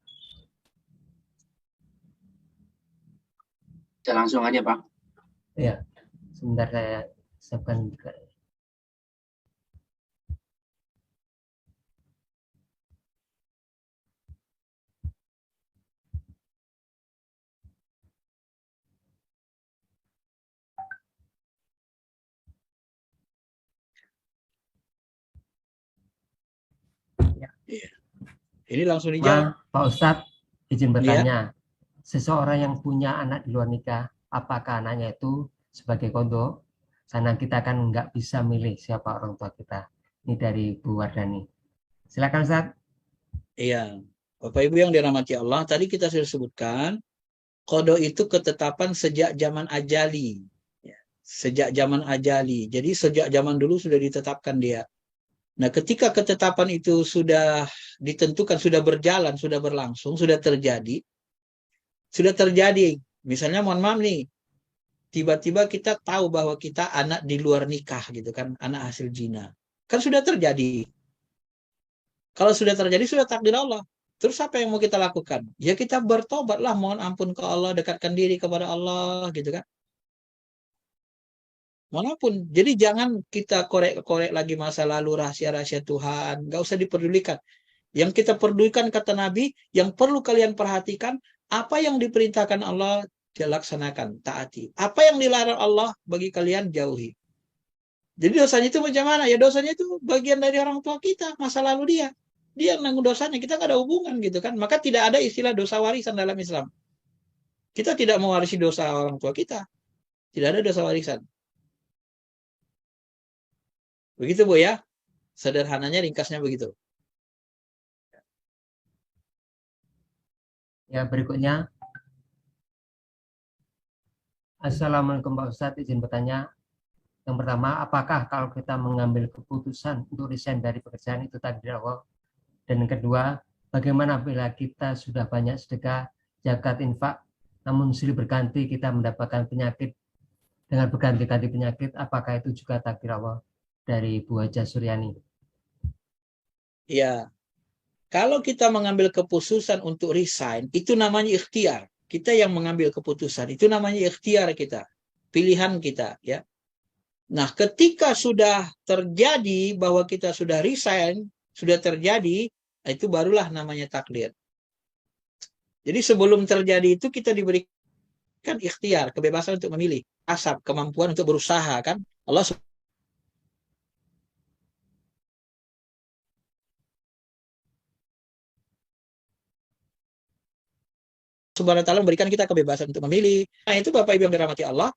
Kita langsung aja, Pak. Ya, sebentar saya siapkan. Ini langsung dijawab. Pak Ustadz, izin bertanya. Seseorang yang punya anak di luar nikah, apakah anaknya itu sebagai kodok? Karena kita kan nggak bisa milih siapa orang tua kita. Ini dari Bu Wardani. Silakan Ustadz. Iya, Bapak Ibu yang dirahmati Allah, tadi kita sudah sebutkan, kodok itu ketetapan sejak zaman ajali. Sejak zaman ajali. Jadi sejak zaman dulu sudah ditetapkan dia. Nah, ketika ketetapan itu sudah ditentukan, sudah berjalan, sudah berlangsung, sudah terjadi. Misalnya, mohon maaf nih, tiba-tiba kita tahu bahwa kita anak di luar nikah gitu kan, anak hasil zina. Kan sudah terjadi. Kalau sudah terjadi, sudah takdir Allah. Terus apa yang mau kita lakukan? Ya kita bertobatlah, mohon ampun ke Allah, dekatkan diri kepada Allah gitu kan. Manapun. Jadi jangan kita korek-korek lagi masa lalu, rahasia-rahasia Tuhan. Nggak usah diperdulikan. Yang kita pedulikan, kata Nabi, yang perlu kalian perhatikan, apa yang diperintahkan Allah, dilaksanakan, taati. Apa yang dilarang Allah, bagi kalian jauhi. Jadi dosanya itu macam mana? Ya dosanya itu bagian dari orang tua kita, masa lalu dia. Dia yang nanggung dosanya, kita nggak ada hubungan gitu kan. Maka tidak ada istilah dosa warisan dalam Islam. Kita tidak mewarisi dosa orang tua kita. Tidak ada dosa warisan. Begitu Bu ya, sederhananya ringkasnya begitu. Ya, berikutnya. Assalamualaikum Pak Ustadz, izin bertanya. Yang pertama, apakah kalau kita mengambil keputusan untuk resign dari pekerjaan itu takdir Allah? Dan yang kedua, bagaimana bila kita sudah banyak sedekah, zakat, infak, namun silih berganti kita mendapatkan penyakit dengan berganti-ganti penyakit, apakah itu juga takdir Allah? Dari Bu Haja Suryani. Ya, kalau kita mengambil keputusan untuk resign, itu namanya ikhtiar. Kita yang mengambil keputusan, itu namanya ikhtiar kita, pilihan kita, ya. Nah, ketika sudah terjadi bahwa kita sudah resign, sudah terjadi, itu barulah namanya takdir. Jadi sebelum terjadi itu kita diberikan ikhtiar, kebebasan untuk memilih, asab, kemampuan untuk berusaha, kan? Allah Subhanahu wa ta'ala memberikan kita kebebasan untuk memilih. Nah, itu Bapak Ibu yang dirahmati Allah.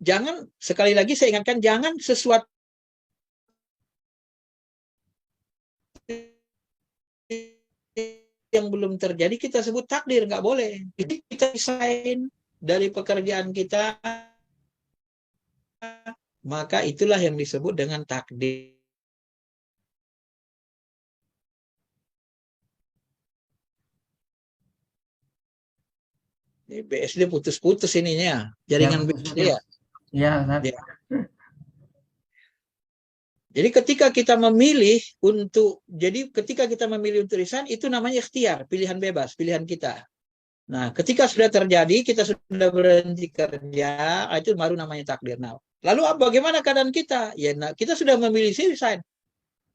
Jangan, sekali lagi saya ingatkan, jangan sesuatu yang belum terjadi kita sebut takdir, nggak boleh. Jadi kita resign dari pekerjaan kita, maka itulah yang disebut dengan takdir. BSD putus-putus ininya, jaringan BSD ya. Ya. Jadi ketika kita memilih untuk resign, itu namanya ikhtiar, pilihan bebas, pilihan kita. Nah, ketika sudah terjadi, kita sudah berhenti kerja, itu baru namanya takdir. Nah, lalu bagaimana keadaan kita? Ya, nah, kita sudah memilih resign.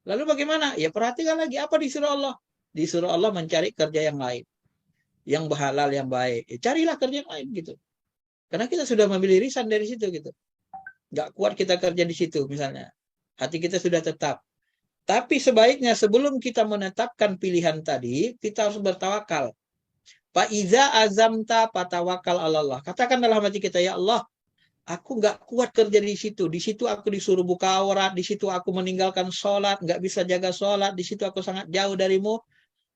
Lalu bagaimana? Ya perhatikan lagi, apa disuruh Allah? Disuruh Allah mencari kerja yang lain, yang berhalal, yang baik. Ya, carilah kerja yang lain gitu. Karena kita sudah memilih resign dari situ gitu. Nggak kuat kita kerja di situ misalnya. Hati kita sudah tetap. Tapi sebaiknya sebelum kita menetapkan pilihan tadi, kita harus bertawakal. Fa iza azamta patawakal Allah. Katakan dalam hati kita, ya Allah, aku nggak kuat kerja di situ. Di situ aku disuruh buka aurat. Di situ aku meninggalkan sholat. Nggak bisa jaga sholat. Di situ aku sangat jauh darimu.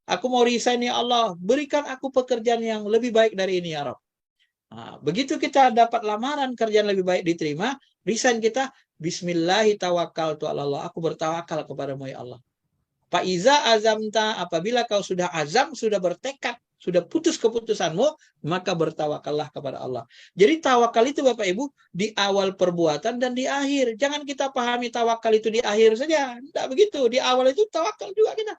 Aku mau resign ya Allah. Berikan aku pekerjaan yang lebih baik dari ini ya Rabb. Nah, begitu kita dapat lamaran kerjaan lebih baik diterima. Resign kita. Bismillahi tawakkaltu ala Allah. Aku bertawakal kepadamu ya Allah. Faiza azamta, apabila kau sudah azam, sudah bertekad, sudah putus keputusanmu, maka bertawakallah kepada Allah. Jadi tawakal itu Bapak Ibu di awal perbuatan dan di akhir. Jangan kita pahami tawakal itu di akhir saja. Tidak begitu. Di awal itu tawakal juga kita.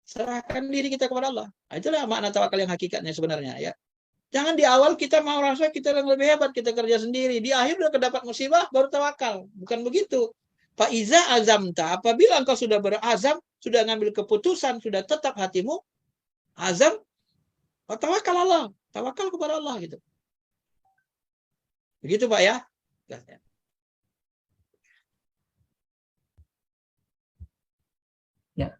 Serahkan diri kita kepada Allah. Itulah makna tawakal yang hakikatnya sebenarnya ya. Jangan di awal kita mau rasa kita yang lebih hebat, kita kerja sendiri. Di akhir udah kedapat musibah, baru tawakal. Bukan begitu. Faiza azamta, apabila engkau sudah berazam, sudah ngambil keputusan, sudah tetap hatimu, azam, tawakal Allah, tawakal kepada Allah gitu. Begitu Pak ya. Ya,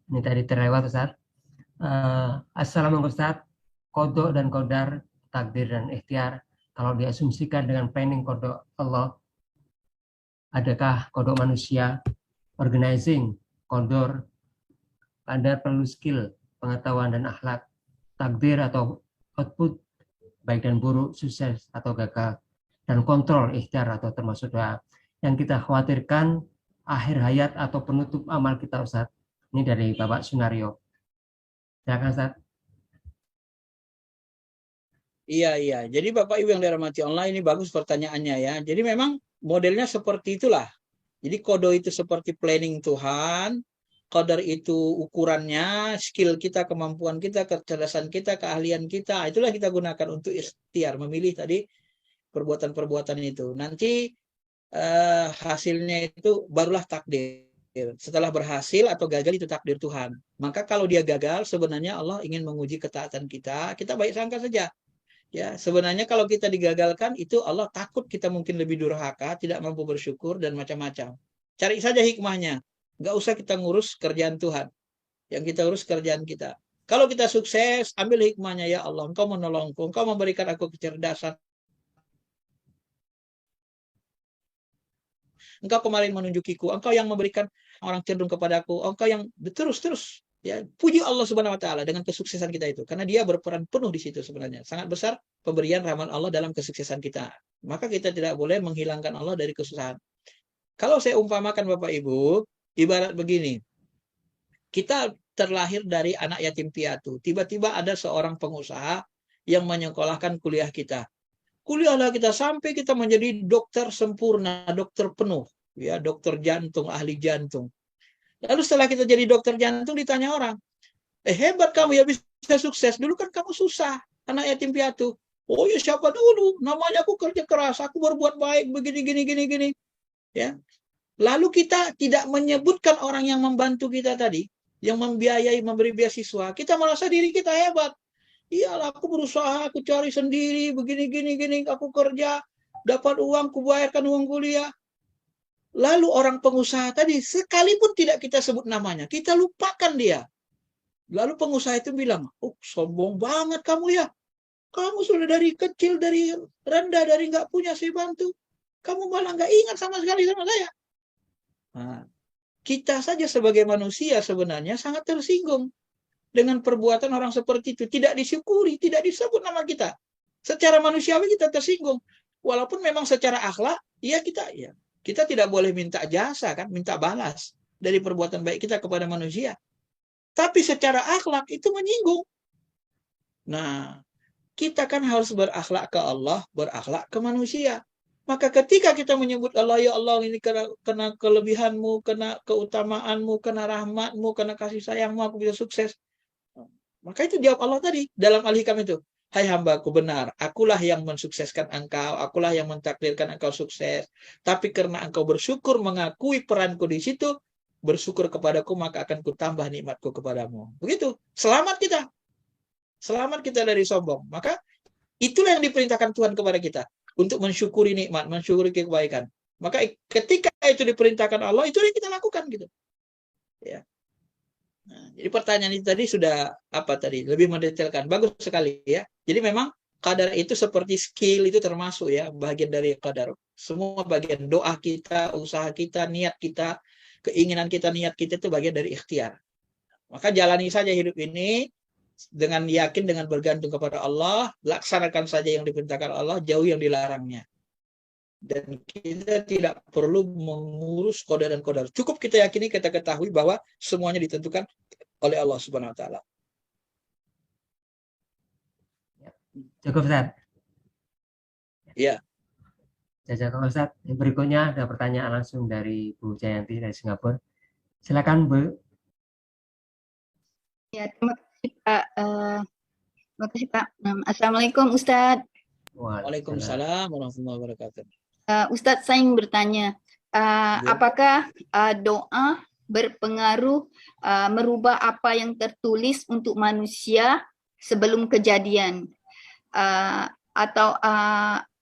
ini tadi terlewat Ustaz. Assalamualaikum Ustaz. Kodok dan kodar, takdir dan ikhtiar, kalau diasumsikan dengan planning kodok Allah, adakah kodok manusia, organizing, kodor, Anda perlu skill, pengetahuan dan akhlak, takdir atau output, baik dan buruk, sukses atau gagal, dan kontrol, ikhtiar atau termasuk doa. Yang kita khawatirkan akhir hayat atau penutup amal kita Ustaz. Ini dari Bapak Sunario. Silakan Ustaz. Iya. Jadi Bapak Ibu yang dirahmati online, ini bagus pertanyaannya ya. Jadi memang modelnya seperti itulah. Jadi kodo itu seperti planning Tuhan. Qadar itu ukurannya, skill kita, kemampuan kita, kecerdasan kita, keahlian kita. Itulah kita gunakan untuk ikhtiar, memilih tadi perbuatan-perbuatan itu. Nanti hasilnya itu barulah takdir. Setelah berhasil atau gagal itu takdir Tuhan. Maka kalau dia gagal, sebenarnya Allah ingin menguji ketaatan kita. Kita baik sangka saja. Ya, sebenarnya kalau kita digagalkan itu Allah takut kita mungkin lebih durhaka, tidak mampu bersyukur dan macam-macam. Cari saja hikmahnya. Nggak usah kita ngurus kerjaan Tuhan. Yang kita urus kerjaan kita. Kalau kita sukses, ambil hikmahnya, ya Allah, Engkau menolongku, Engkau memberikan aku kecerdasan. Engkau kemarin menunjukiku, Engkau yang memberikan orang cenderung kepadaku, Engkau yang terus. Ya, puji Allah Subhanahu wa taala dengan kesuksesan kita itu, karena Dia berperan penuh di situ sebenarnya. Sangat besar pemberian rahmat Allah dalam kesuksesan kita. Maka kita tidak boleh menghilangkan Allah dari kesusahan. Kalau saya umpamakan Bapak Ibu, ibarat begini. Kita terlahir dari anak yatim piatu. Tiba-tiba ada seorang pengusaha yang menyekolahkan kuliah kita. Kuliahlah kita sampai kita menjadi dokter sempurna, dokter penuh, ya, dokter jantung, ahli jantung. Lalu setelah kita jadi dokter jantung ditanya orang, hebat kamu ya bisa sukses. Dulu kan kamu susah, anak yatim piatu. Oh ya siapa dulu? Namanya aku kerja keras, aku berbuat baik begini. Ya. Lalu kita tidak menyebutkan orang yang membantu kita tadi, yang membiayai, memberi beasiswa. Kita merasa diri kita hebat. Iyalah aku berusaha, aku cari sendiri, begini, aku kerja, dapat uang, aku bayarkan uang kuliah. Lalu orang pengusaha tadi, sekalipun tidak kita sebut namanya, kita lupakan dia. Lalu pengusaha itu bilang, oh sombong banget kamu ya. Kamu sudah dari kecil, dari rendah, dari nggak punya saya bantu. Kamu malah nggak ingat sama sekali sama saya. Nah, kita saja sebagai manusia sebenarnya sangat tersinggung dengan perbuatan orang seperti itu. Tidak disyukuri, tidak disebut nama kita. Secara manusiawi kita tersinggung. Walaupun memang secara akhlak, ya kita tidak boleh minta jasa kan, minta balas dari perbuatan baik kita kepada manusia. Tapi secara akhlak itu menyinggung. Nah, kita kan harus berakhlak ke Allah, berakhlak ke manusia. Maka ketika kita menyebut Allah, ya Allah ini kena kelebihanmu, kena keutamaanmu, kena rahmatmu, kena kasih sayangmu, aku bisa sukses. Maka itu jawab Allah tadi dalam Al-Hikam itu. Hai hambaku benar, akulah yang mensukseskan engkau, akulah yang mentakdirkan engkau sukses. Tapi karena engkau bersyukur mengakui peranku di situ, bersyukur kepadaku, maka akan kutambah nikmatku kepadamu. Begitu, selamat kita. Selamat kita dari sombong. Maka itulah yang diperintahkan Tuhan kepada kita. Untuk mensyukuri nikmat, mensyukuri kebaikan. Maka ketika itu diperintahkan Allah, itu yang kita lakukan gitu. Ya. Nah, Jadi pertanyaan itu tadi sudah apa tadi? Lebih mendetailkan. Bagus sekali ya. Jadi memang qadar itu seperti skill itu termasuk ya, bagian dari qadar. Semua bagian doa kita, usaha kita, niat kita, keinginan kita, niat kita itu bagian dari ikhtiar. Maka jalani saja hidup ini dengan yakin, dengan bergantung kepada Allah, laksanakan saja yang diperintahkan Allah, jauh yang dilarangnya. Dan kita tidak perlu mengurus qadar dan qadar. Cukup kita yakini, kita ketahui bahwa semuanya ditentukan oleh Allah Subhanahu wa taala. Cukup, Ustaz. Ya. Jazakallah, Ustaz. Yang berikutnya ada pertanyaan langsung dari Bu Jayanti dari Singapura. Silakan, Bu. Ya, terima kasih Pak. Terima kasih Pak. Assalamualaikum Ustadz. Waalaikumsalam warahmatullahi wabarakatuh. Ustadz, saya ingin bertanya, apakah doa berpengaruh merubah apa yang tertulis untuk manusia sebelum kejadian,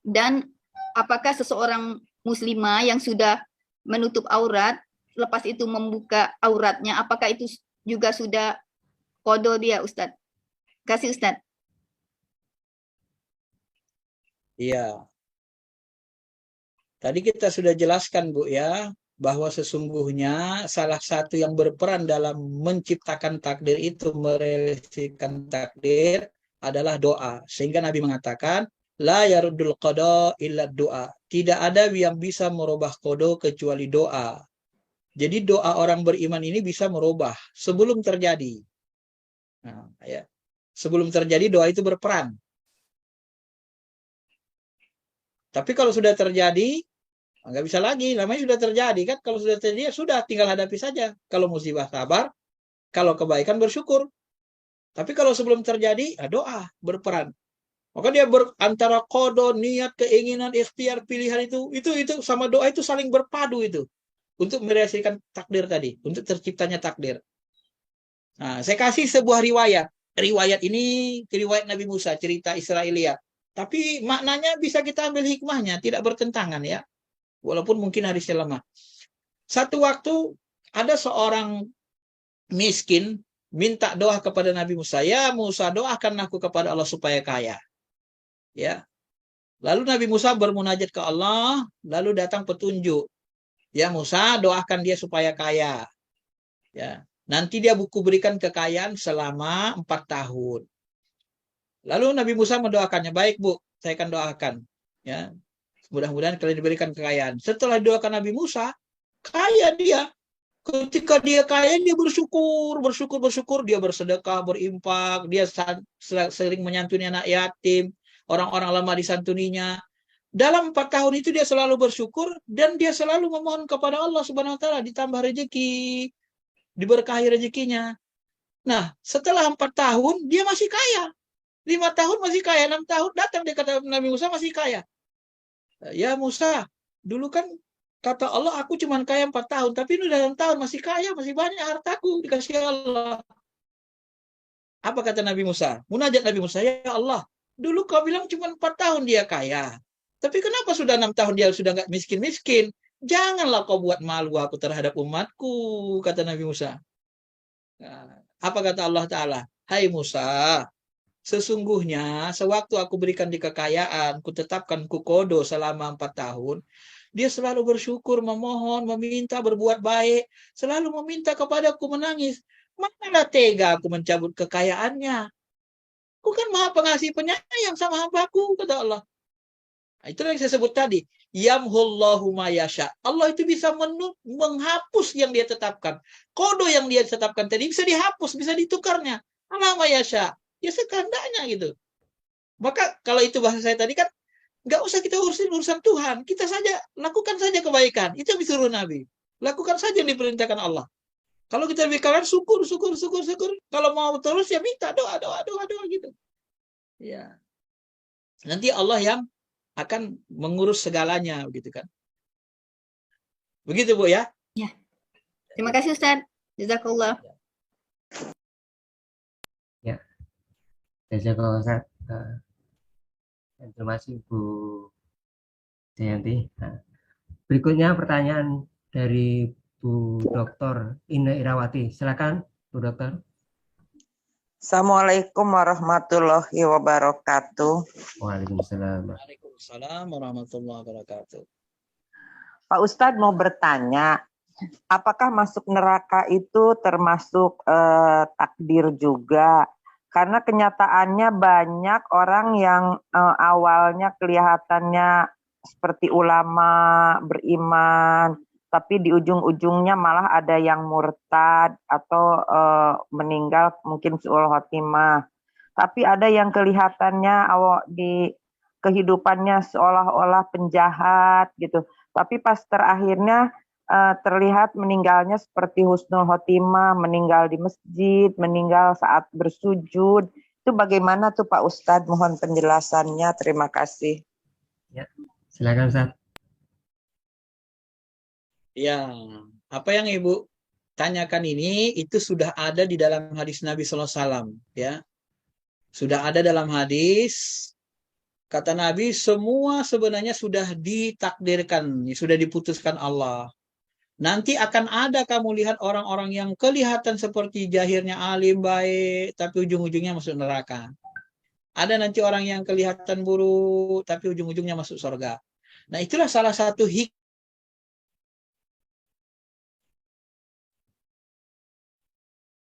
dan apakah seseorang muslimah yang sudah menutup aurat lepas itu membuka auratnya, apakah itu juga sudah qada dia, Ustadz? Kasih Ustadz. Iya. Tadi kita sudah jelaskan, Bu, ya, bahwa sesungguhnya salah satu yang berperan dalam menciptakan takdir itu, merealisasikan takdir adalah doa. Sehingga Nabi mengatakan, la yaruddul qada illa doa. Tidak ada yang bisa merubah qada kecuali doa. Jadi doa orang beriman ini bisa merubah sebelum terjadi. Nah, ya. Sebelum terjadi doa itu berperan. Tapi kalau sudah terjadi, nggak bisa lagi. Namanya sudah terjadi kan. Kalau sudah terjadi, sudah tinggal hadapi saja. Kalau musibah sabar, kalau kebaikan bersyukur. Tapi kalau sebelum terjadi, doa berperan. Maka dia antara qada, niat, keinginan, ikhtiar, pilihan itu sama doa itu saling berpadu itu untuk merealisasikan takdir tadi, untuk terciptanya takdir. Nah, saya kasih sebuah riwayat. Riwayat ini riwayat Nabi Musa, cerita Israiliyat. Tapi maknanya bisa kita ambil hikmahnya, tidak bertentangan ya. Walaupun mungkin hadisnya lemah. Satu waktu ada seorang miskin minta doa kepada Nabi Musa. Ya Musa, doakan aku kepada Allah supaya kaya. Ya. Lalu Nabi Musa bermunajat ke Allah, lalu datang petunjuk. Ya Musa, doakan dia supaya kaya. Ya. Nanti dia berikan kekayaan selama 4 tahun. Lalu Nabi Musa mendoakannya, baik Bu, saya akan doakan. Ya, mudah-mudahan kalian diberikan kekayaan. Setelah doakan Nabi Musa, kaya dia. Ketika dia kaya, dia bersyukur, dia bersedekah, berimpak, dia sering menyantuni anak yatim, orang-orang lemah disantuninya. Dalam 4 tahun itu dia selalu bersyukur dan dia selalu memohon kepada Allah Subhanahu wa taala ditambah rezeki, diberkahi rezekinya. Nah, setelah 4 tahun dia masih kaya. 5 tahun masih kaya, 6 tahun datang dia kata Nabi Musa masih kaya. Ya Musa, dulu kan kata Allah aku cuma kaya 4 tahun, tapi ini udah 6 tahun masih kaya, masih banyak hartaku dikasih Allah. Apa kata Nabi Musa? Munajat Nabi Musa, ya Allah, dulu kau bilang cuma 4 tahun dia kaya. Tapi kenapa sudah 6 tahun dia sudah nggak miskin-miskin? Janganlah kau buat malu aku terhadap umatku, kata Nabi Musa. Nah, apa kata Allah Ta'ala? Hai Musa, sesungguhnya sewaktu aku berikan di kekayaan, kutetapkan kukodo selama 4 tahun, dia selalu bersyukur, memohon, meminta, berbuat baik, selalu meminta kepadaku, menangis. Manalah tega aku mencabut kekayaannya. Aku kan maha pengasih penyayang sama hambaku, kata Allah. Nah, itulah yang saya sebut tadi. Yamhullahu ma yasha. Allah itu bisa menghapus yang dia tetapkan. Kodo yang dia tetapkan tadi bisa dihapus, bisa ditukarnya. Allah ma yasha. Ya sekandanya gitu. Maka kalau itu bahasa saya tadi kan, nggak usah kita urusan Tuhan. Kita saja lakukan saja kebaikan. Itu yang disuruh Nabi. Lakukan saja yang diperintahkan Allah. Kalau kita berikan syukur. Kalau mau terus ya minta doa gitu. Ya. Nanti Allah yang akan mengurus segalanya begitu kan. Begitu Bu ya. Ya. Terima kasih Ustaz. Jazakallah. Ya. Jazakallah, Ustaz. Terima kasih Bu Jayanti. Nah, berikutnya pertanyaan dari Bu Dr. Ina Irawati. Silakan Bu Dokter. Assalamualaikum warahmatullahi wabarakatuh. Waalaikumsalam. Waalaikumsalam warahmatullahi wabarakatuh. Pak Ustadz mau bertanya, apakah masuk neraka itu termasuk takdir juga? Karena kenyataannya banyak orang yang awalnya kelihatannya seperti ulama, beriman, tapi di ujung-ujungnya malah ada yang murtad atau meninggal mungkin su'ul khotimah. Tapi ada yang kelihatannya di kehidupannya seolah-olah penjahat gitu. Tapi pas terakhirnya terlihat meninggalnya seperti husnul khotimah, meninggal di masjid, meninggal saat bersujud. Itu bagaimana tuh Pak Ustadz? Mohon penjelasannya. Terima kasih. Ya, silakan Ustaz. Ya, apa yang Ibu tanyakan ini itu sudah ada di dalam hadis Nabi SAW, ya. Sudah ada dalam hadis, kata Nabi, semua sebenarnya sudah ditakdirkan, sudah diputuskan Allah. Nanti akan ada kamu lihat orang-orang yang kelihatan seperti jahirnya alim, baik, tapi ujung-ujungnya masuk neraka. Ada nanti orang yang kelihatan buruk, tapi ujung-ujungnya masuk surga. Nah, itulah salah satu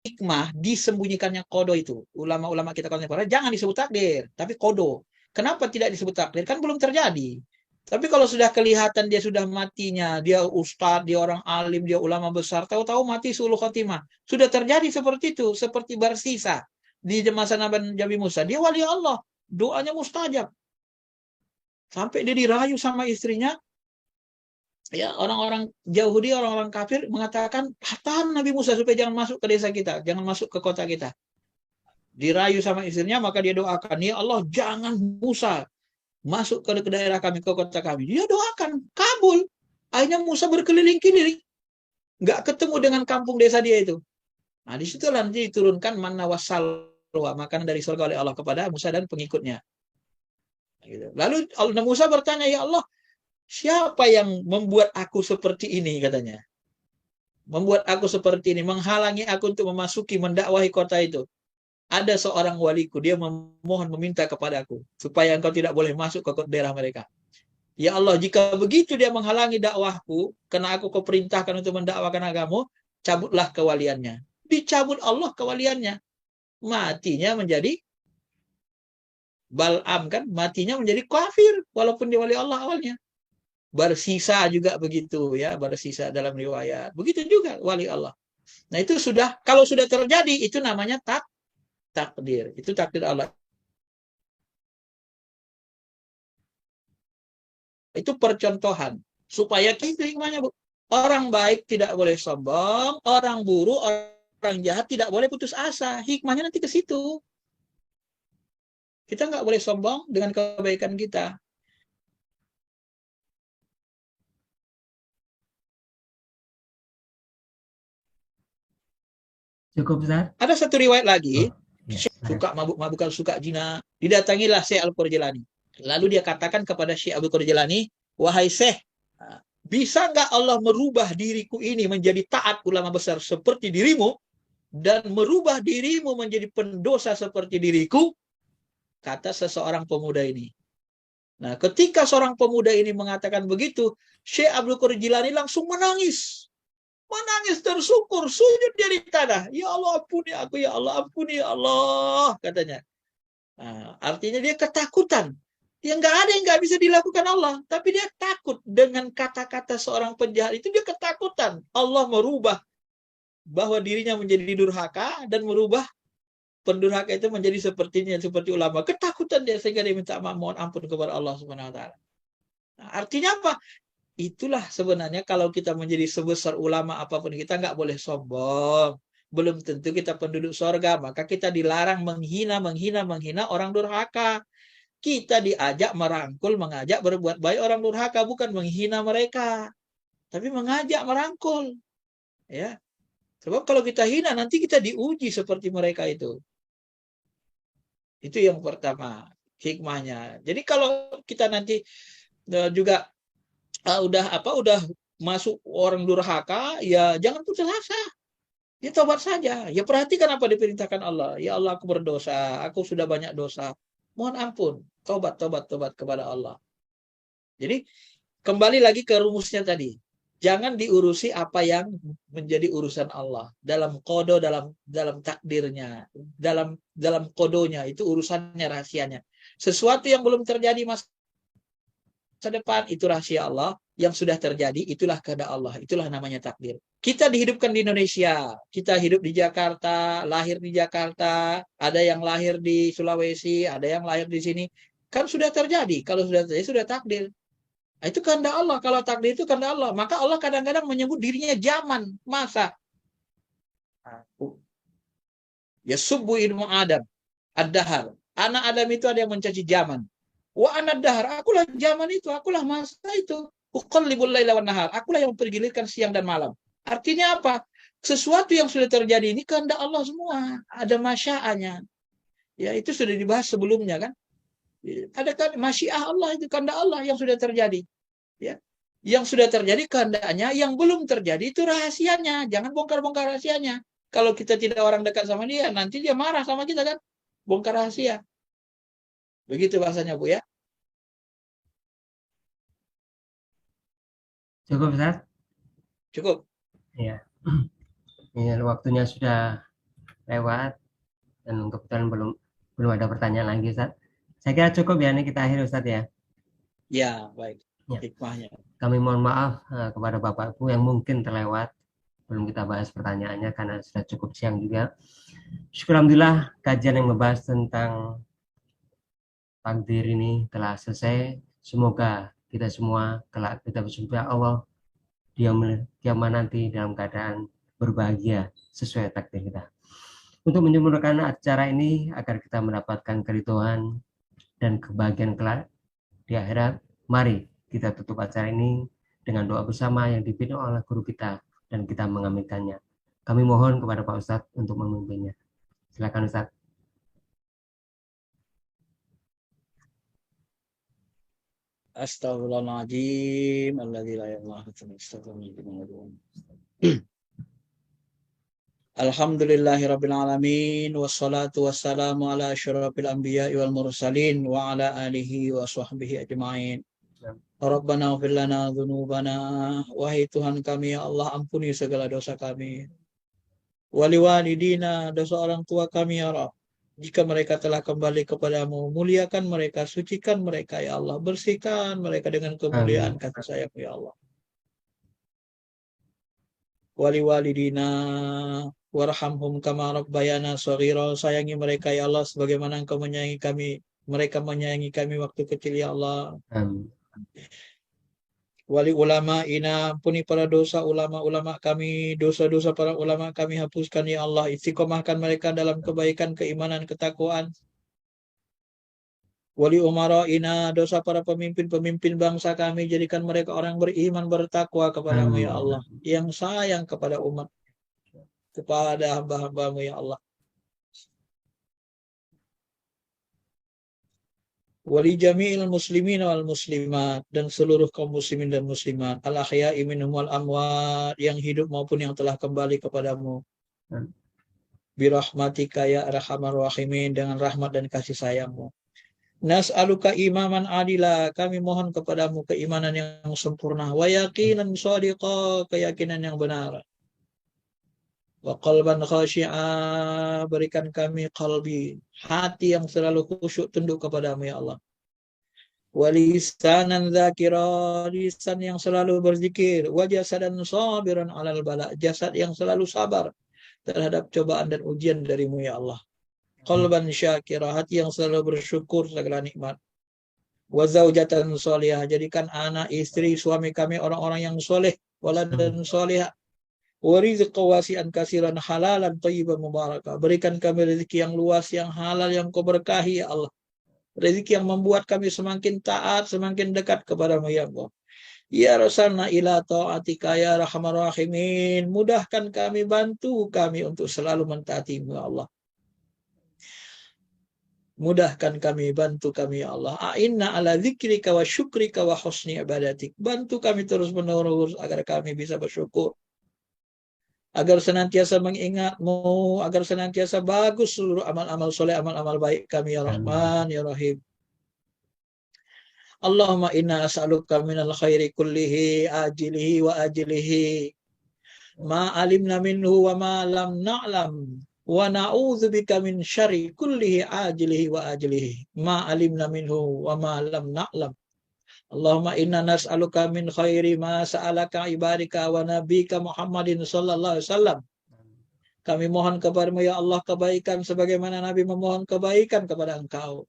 hikmah disembunyikannya kodo itu. Ulama-ulama kita kalau jangan disebut takdir, tapi kodo. Kenapa tidak disebut takdir? Kan belum terjadi. Tapi kalau sudah kelihatan dia sudah matinya, dia ustadz, dia orang alim, dia ulama besar, tahu-tahu mati su'ul khotimah. Sudah terjadi seperti itu, seperti Barsisa di masa Nabi Musa. Dia wali Allah, doanya mustajab. Sampai dia dirayu sama istrinya. Ya, orang-orang Yahudi, orang-orang kafir mengatakan, tahan Nabi Musa supaya jangan masuk ke desa kita, jangan masuk ke kota kita. Dirayu sama istrinya, maka dia doakan, ya Allah, jangan Musa masuk ke daerah kami, ke kota kami. Dia doakan, kabul. Akhirnya Musa berkeliling-keliling. Nggak ketemu dengan kampung desa dia itu. Nah, di situ nanti diturunkan manna wassalwa, makanan dari surga oleh Allah kepada Musa dan pengikutnya. Lalu Musa bertanya, ya Allah, siapa yang membuat aku seperti ini, katanya. Membuat aku seperti ini, menghalangi aku untuk memasuki, mendakwahi kota itu. Ada seorang waliku, dia memohon meminta kepadaku supaya engkau tidak boleh masuk ke daerah mereka. Ya Allah, jika begitu dia menghalangi dakwahku, karena aku kau perintahkan untuk mendakwakan agamamu, cabutlah kewaliannya. Dicabut Allah kewaliannya. Matinya menjadi Bal'am, kan? Matinya menjadi kafir walaupun dia wali Allah awalnya. Barsisa juga begitu, ya, Barsisa dalam riwayat. Begitu juga wali Allah. Nah, itu sudah, kalau sudah terjadi, itu namanya takdir. Itu takdir Allah. Itu percontohan. Supaya kita hikmahnya, Bu. Orang baik tidak boleh sombong, orang buruk, orang jahat tidak boleh putus asa. Hikmahnya nanti ke situ. Kita nggak boleh sombong dengan kebaikan kita. Cukup Ustaz? Ada satu riwayat lagi. Ya, Suka mabuk-mabukan, suka zina. Didatangilah Syekh Al-Qurjilani. Lalu dia katakan kepada Syekh Al-Qurjilani, wahai Syekh, bisa nggak Allah merubah diriku ini menjadi taat ulama besar seperti dirimu, dan merubah dirimu menjadi pendosa seperti diriku? Kata seseorang pemuda ini. Nah, ketika seorang pemuda ini mengatakan begitu, Syekh Abdul Qadir Jilani langsung menangis. Menangis tersyukur, sujud dia di tanah. Ya Allah, ampuni aku, ya Allah, ampuni ya Allah, katanya. Nah, artinya dia ketakutan. Ya nggak ada yang nggak bisa dilakukan Allah, tapi dia takut dengan kata-kata seorang penjahat itu. Dia ketakutan Allah merubah bahwa dirinya menjadi durhaka dan merubah pendurhaka itu menjadi sepertinya seperti ulama. Ketakutan dia sehingga dia minta mohon ampun kepada Allah Subhanahu wa taala. Nah, artinya apa? Itulah sebenarnya kalau kita menjadi sebesar ulama apapun, kita nggak boleh sombong. Belum tentu kita penduduk surga, maka kita dilarang menghina orang durhaka. Kita diajak merangkul, mengajak berbuat baik orang durhaka, bukan menghina mereka, tapi mengajak merangkul. Ya, sebab kalau kita hina nanti kita diuji seperti mereka itu. Itu yang pertama hikmahnya. Jadi kalau kita nanti juga udah masuk orang durhaka, ya jangan putus asa. Ya tobat saja. Ya perhatikan apa diperintahkan Allah. Ya Allah, aku berdosa, aku sudah banyak dosa. Mohon ampun. Tobat kepada Allah. Jadi kembali lagi ke rumusnya tadi. Jangan diurusi apa yang menjadi urusan Allah. Dalam kodo, dalam takdirnya, dalam kodonya, itu urusannya, rahasianya. Sesuatu yang belum terjadi masa depan, itu rahasia Allah. Yang sudah terjadi, itulah kehendak Allah. Itulah namanya takdir. Kita dihidupkan di Indonesia. Kita hidup di Jakarta, lahir di Jakarta. Ada yang lahir di Sulawesi, ada yang lahir di sini. Kan sudah terjadi. Kalau sudah terjadi, sudah takdir. Nah, itu kehendak Allah. Kalau takdir itu kehendak Allah. Maka Allah kadang-kadang menyebut dirinya zaman, masa. Ya subbu ilmu Adam. Ad-dahar. Anak Adam itu ada yang mencaci zaman. Wa anad dahar. Akulah zaman itu. Akulah masa itu. Uqallibul laila wan nahar. Akulah yang mempergilirkan siang dan malam. Artinya apa? Sesuatu yang sudah terjadi ini kehendak Allah semua. Ada masya'anya. Ya, itu sudah dibahas sebelumnya kan. Ada kan masyiah Allah, itu kehendak Allah yang sudah terjadi. Ya. Yang sudah terjadi kehendaknya, yang belum terjadi itu rahasianya. Jangan bongkar-bongkar rahasianya. Kalau kita tidak orang dekat sama dia, nanti dia marah sama kita kan. Bongkar rahasia. Begitu bahasanya, Bu ya. Cukup, Ustaz? Cukup. Ya. Ini waktunya sudah lewat dan kebetulan belum ada pertanyaan lagi, Ustaz. Saya kira cukup ya, ini kita akhiri, Ustaz ya. Ya, baik. Ya. Hikmahnya. Kami mohon maaf kepada Bapak Ibu yang mungkin terlewat, belum kita bahas pertanyaannya karena sudah cukup siang juga. Syukur alhamdulillah kajian yang membahas tentang takdir ini telah selesai. Semoga kita semua kelak kita berjumpa Allah di kiamat nanti dalam keadaan berbahagia sesuai takdir kita. Untuk menyempurnakan acara ini agar kita mendapatkan keridhaan dan kebahagiaan kelak di akhirat, mari kita tutup acara ini dengan doa bersama yang dipimpin oleh guru kita dan kita mengaminkannya. Kami mohon kepada Pak Ustadz untuk memimpinnya. Silakan Ustadz. Astaghfirullahaladzim. Alladzi la ilaha illa Alhamdulillahirabbil alamin wassalatu wassalamu ala asyrafil anbiya'i wal mursalin wa ala alihi wa sahbihi ajma'in. Rabbana ighfir lana dzunubana, wahai Tuhan kami ya Allah, ampuni segala dosa kami. Wali walidina, dosa orang tua kami ya Rabb. Jika mereka telah kembali kepadamu, muliakan mereka, sucikan mereka ya Allah, bersihkan mereka dengan kemuliaan kasih sayang ya Allah. Wali walidina warhamhum kama rabbayana shaghira, sayangi mereka ya Allah sebagaimana Engkau menyayangi kami, mereka menyayangi kami waktu kecil ya Allah. Amin. Wali ulama ina, ampuni para dosa ulama-ulama kami, dosa-dosa para ulama kami hapuskan ya Allah, istiqomahkan mereka dalam kebaikan, keimanan, ketakwaan. Wali umara ina, dosa para pemimpin-pemimpin bangsa kami, jadikan mereka orang beriman, bertakwa kepadamu ya Allah, yang sayang kepada umat, kepada hamba-hambamu ya Allah. Wali jami'il muslimin wal muslimat, dan seluruh kaum muslimin dan muslimat, al ahya'i minhum wal amwat, yang hidup maupun yang telah kembali kepadamu. Birahmatika ya arhamar rahimin, dengan rahmat dan kasih sayangmu. Nas'aluka imaman adila, kami mohon kepadamu keimanan yang sempurna, wa yaqinan shadiqa, keyakinan yang benar. Wa qalban khashi'a, berikan kami qalbi, hati yang selalu khusyuk tunduk kepadamu ya Allah. Wa lisanan dzakira, lisan yang selalu berzikir. Wa jasadan sabiran 'alal bala, jasad yang selalu sabar terhadap cobaan dan ujian darimu ya Allah. Qalban syakira, hati yang selalu bersyukur segala nikmat. Wa zaujatan sholihah, jadikan anak, istri, suami kami orang-orang yang soleh, walad dan solihah. Wa rizqa wasi'an kasiran halalan thayyiban mubarakah, berikan kami rezeki yang luas, yang halal, yang kau berkahi ya Allah. Rezeki yang membuat kami semakin taat, semakin dekat kepadamu ya Allah. Ya rasulna ila ta'atika ya rahmar rahimin, mudahkan kami, bantu kami untuk selalu mentaatimu ya Allah. Mudahkan kami, bantu kami ya Allah. A'inna ala dzikrika wa syukrika wa husni ibadatik, bantu kami terus menerus agar kami bisa bersyukur, agar senantiasa mengingatmu, agar senantiasa bagus seluruh amal-amal soleh, amal-amal baik kami ya Rahman ya Rahim. Allahumma inna as'aluka minal khairi kullihi ajilihi wa ajilihi ma alimna minhu wa ma lam na'lam wa na'udzubika min syarri kullihi ajilihi wa ajilihi ma alimna minhu wa ma lam na'lam. Allahumma inna nas'aluka min khairi ma sa'alaka ibadika wa nabika Muhammadin sallallahu alaihi wasallam. Kami mohon kepadamu ya Allah kebaikan sebagaimana Nabi memohon kebaikan kepada Engkau.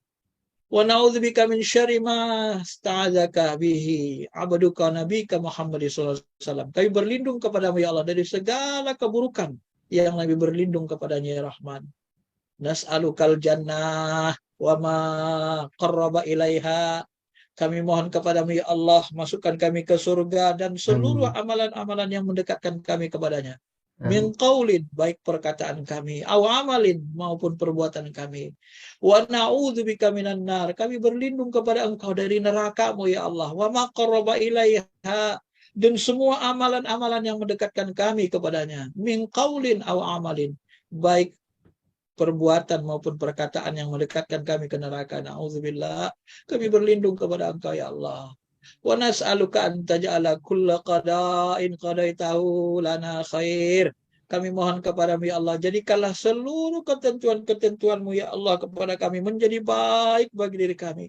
Wa na'udzubika min syarri ma sta'adzaka bihi abduka nabika Muhammadin sallallahu alaihi wasallam. Kami berlindung kepadamu ya Allah dari segala keburukan yang Nabi berlindung kepadanya ya Rahman. Nas'alukal jannah wa ma qarraba ilaiha. Kami mohon kepadamu ya Allah, masukkan kami ke surga dan seluruh amalan-amalan yang mendekatkan kami kepadanya. Min qaulin, baik perkataan kami, aw amalin, maupun perbuatan kami. Wa na'udzubika minan nar. Kami berlindung kepada Engkau dari neraka-Mu ya Allah. Wa ma qarraba ilaiha. Dan semua amalan-amalan yang mendekatkan kami kepadanya. Min qaulin aw amalin, baik perbuatan maupun perkataan yang mendekatkan kami ke neraka. Na'udzubillah. Kami berlindung kepada Engkau ya Allah. Wa nas'aluka an taj'ala kulla qada'in qadaitahu lana khair. Kami mohon kepadamu ya Allah, jadikanlah seluruh ketentuan-ketentuan-Mu ya Allah kepada kami menjadi baik bagi diri kami.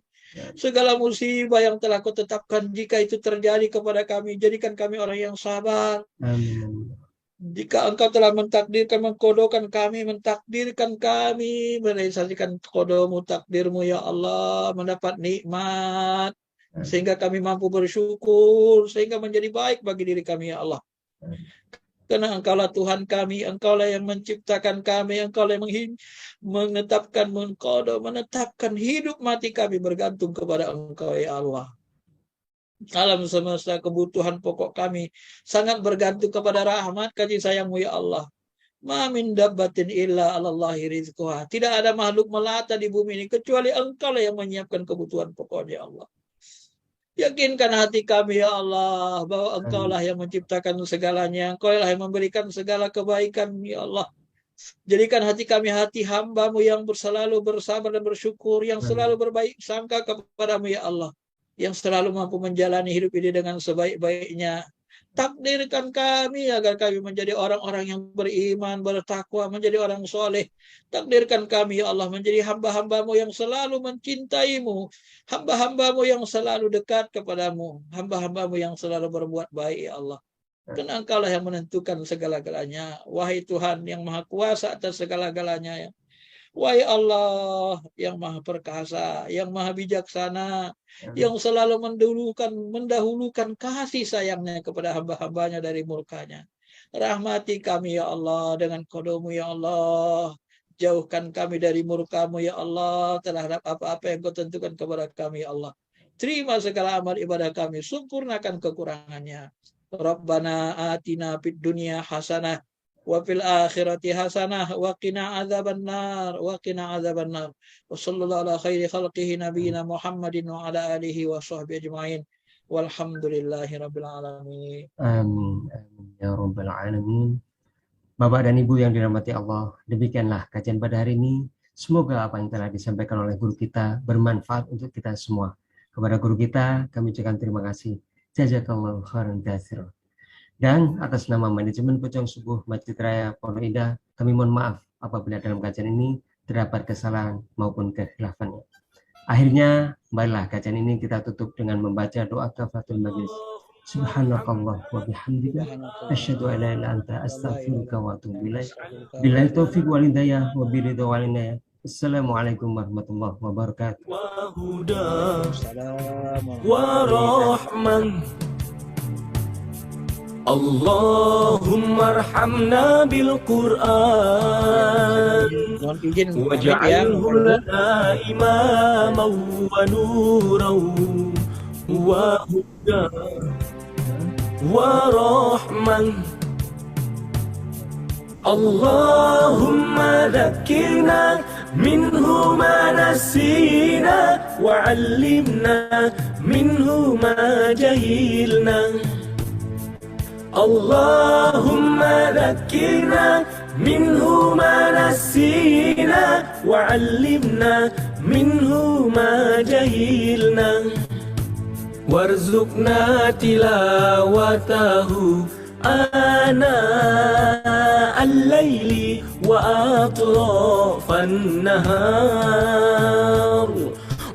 Segala musibah yang telah Kau tetapkan, jika itu terjadi kepada kami, jadikan kami orang yang sabar. Amin. Jika Engkau telah mentakdirkan, mengkodokan kami, mentakdirkan kami, merealisasikan kodomu, takdirmu ya Allah, mendapat nikmat, sehingga kami mampu bersyukur, sehingga menjadi baik bagi diri kami ya Allah. Karena Engkaulah Tuhan kami, Engkaulah yang menciptakan kami, Engkaulah yang menetapkan, menetapkan hidup mati kami bergantung kepada Engkau ya Allah. Alam semesta kebutuhan pokok kami sangat bergantung kepada rahmat kasih sayang-Mu ya Allah. Ma min dabbatin illa 'alallahi rizquha. Tidak ada makhluk melata di bumi ini kecuali Engkaulah yang menyiapkan kebutuhan pokoknya ya Allah. Yakinkan hati kami ya Allah bahwa Engkaulah yang menciptakan segalanya, Engkaulah yang memberikan segala kebaikan ya Allah. Jadikan hati kami hati hamba-Mu yang selalu bersabar dan bersyukur, yang selalu berbaik sangka kepadamu ya Allah, yang selalu mampu menjalani hidup ini dengan sebaik-baiknya. Takdirkan kami agar kami menjadi orang-orang yang beriman, bertakwa, menjadi orang soleh. Takdirkan kami ya Allah menjadi hamba-hamba-Mu yang selalu mencintai-Mu, hamba-hamba-Mu yang selalu dekat kepadamu, hamba-hamba-Mu yang selalu berbuat baik ya Allah. Karena Engkaulah yang menentukan segala-galanya. Wahai Tuhan yang maha kuasa atas segala-galanya ya. Wahai Allah yang maha perkasa, yang maha bijaksana, yang selalu mendahulukan kasih sayangnya kepada hamba-hambanya dari murkanya. Rahmati kami ya Allah dengan qadamu ya Allah. Jauhkan kami dari murka-Mu ya Allah terhadap apa-apa yang Kau tentukan kepada kami ya Allah. Terima segala amal ibadah kami, sempurnakan kekurangannya. Rabbana atina fid dunya hasanah wa fil akhirati hasanah wa qina adzabannar wa sallallahu ala khairi khalqihi nabiyina Muhammadin wa ala alihi wa sahbihi ajmain walhamdulillahi rabbil alamin. Amin. Amin ya rabbal alamin. Bapak dan Ibu yang dirahmati Allah, demikianlah kajian pada hari ini. Semoga apa yang telah disampaikan oleh guru kita bermanfaat untuk kita semua. Kepada guru kita, kami ucapkan terima kasih. Jazakallahu khairan katsiran. Dan atas nama manajemen Pocong Subuh Masjid Raya Pondok Indah, kami mohon maaf apabila dalam kajian ini terdapat kesalahan maupun kekhilafan. Akhirnya, marilah kajian ini kita tutup dengan membaca doa kafaratul majlis. Subhanakallah wa bihamdika asyhadu an la ilaha illa anta astaghfiruka wa atubu ilaik. Billahi taufiq wal hidayah wa biridha wal inayah. Assalamualaikum warahmatullahi wabarakatuh. Wa huda wa rahman. Allahumma arhamna bil Qur'an waj'alhu lana imaman wa nuran wa huda wa rahman. Allahumma dhakkirna minhu ma nasina wa 'allimna minhu ma jahilna. اللهم ذكرنا منه ما نسينا وعلمنا منه ما جهلنا وارزقنا تلاوته آناء الليل وأطراف النهار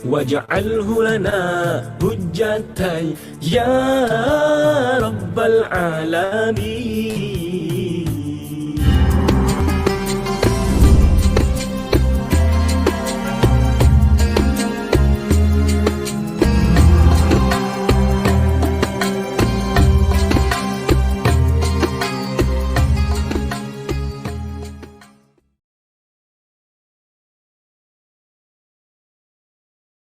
واجعله لنا حجة يا رب العالمين.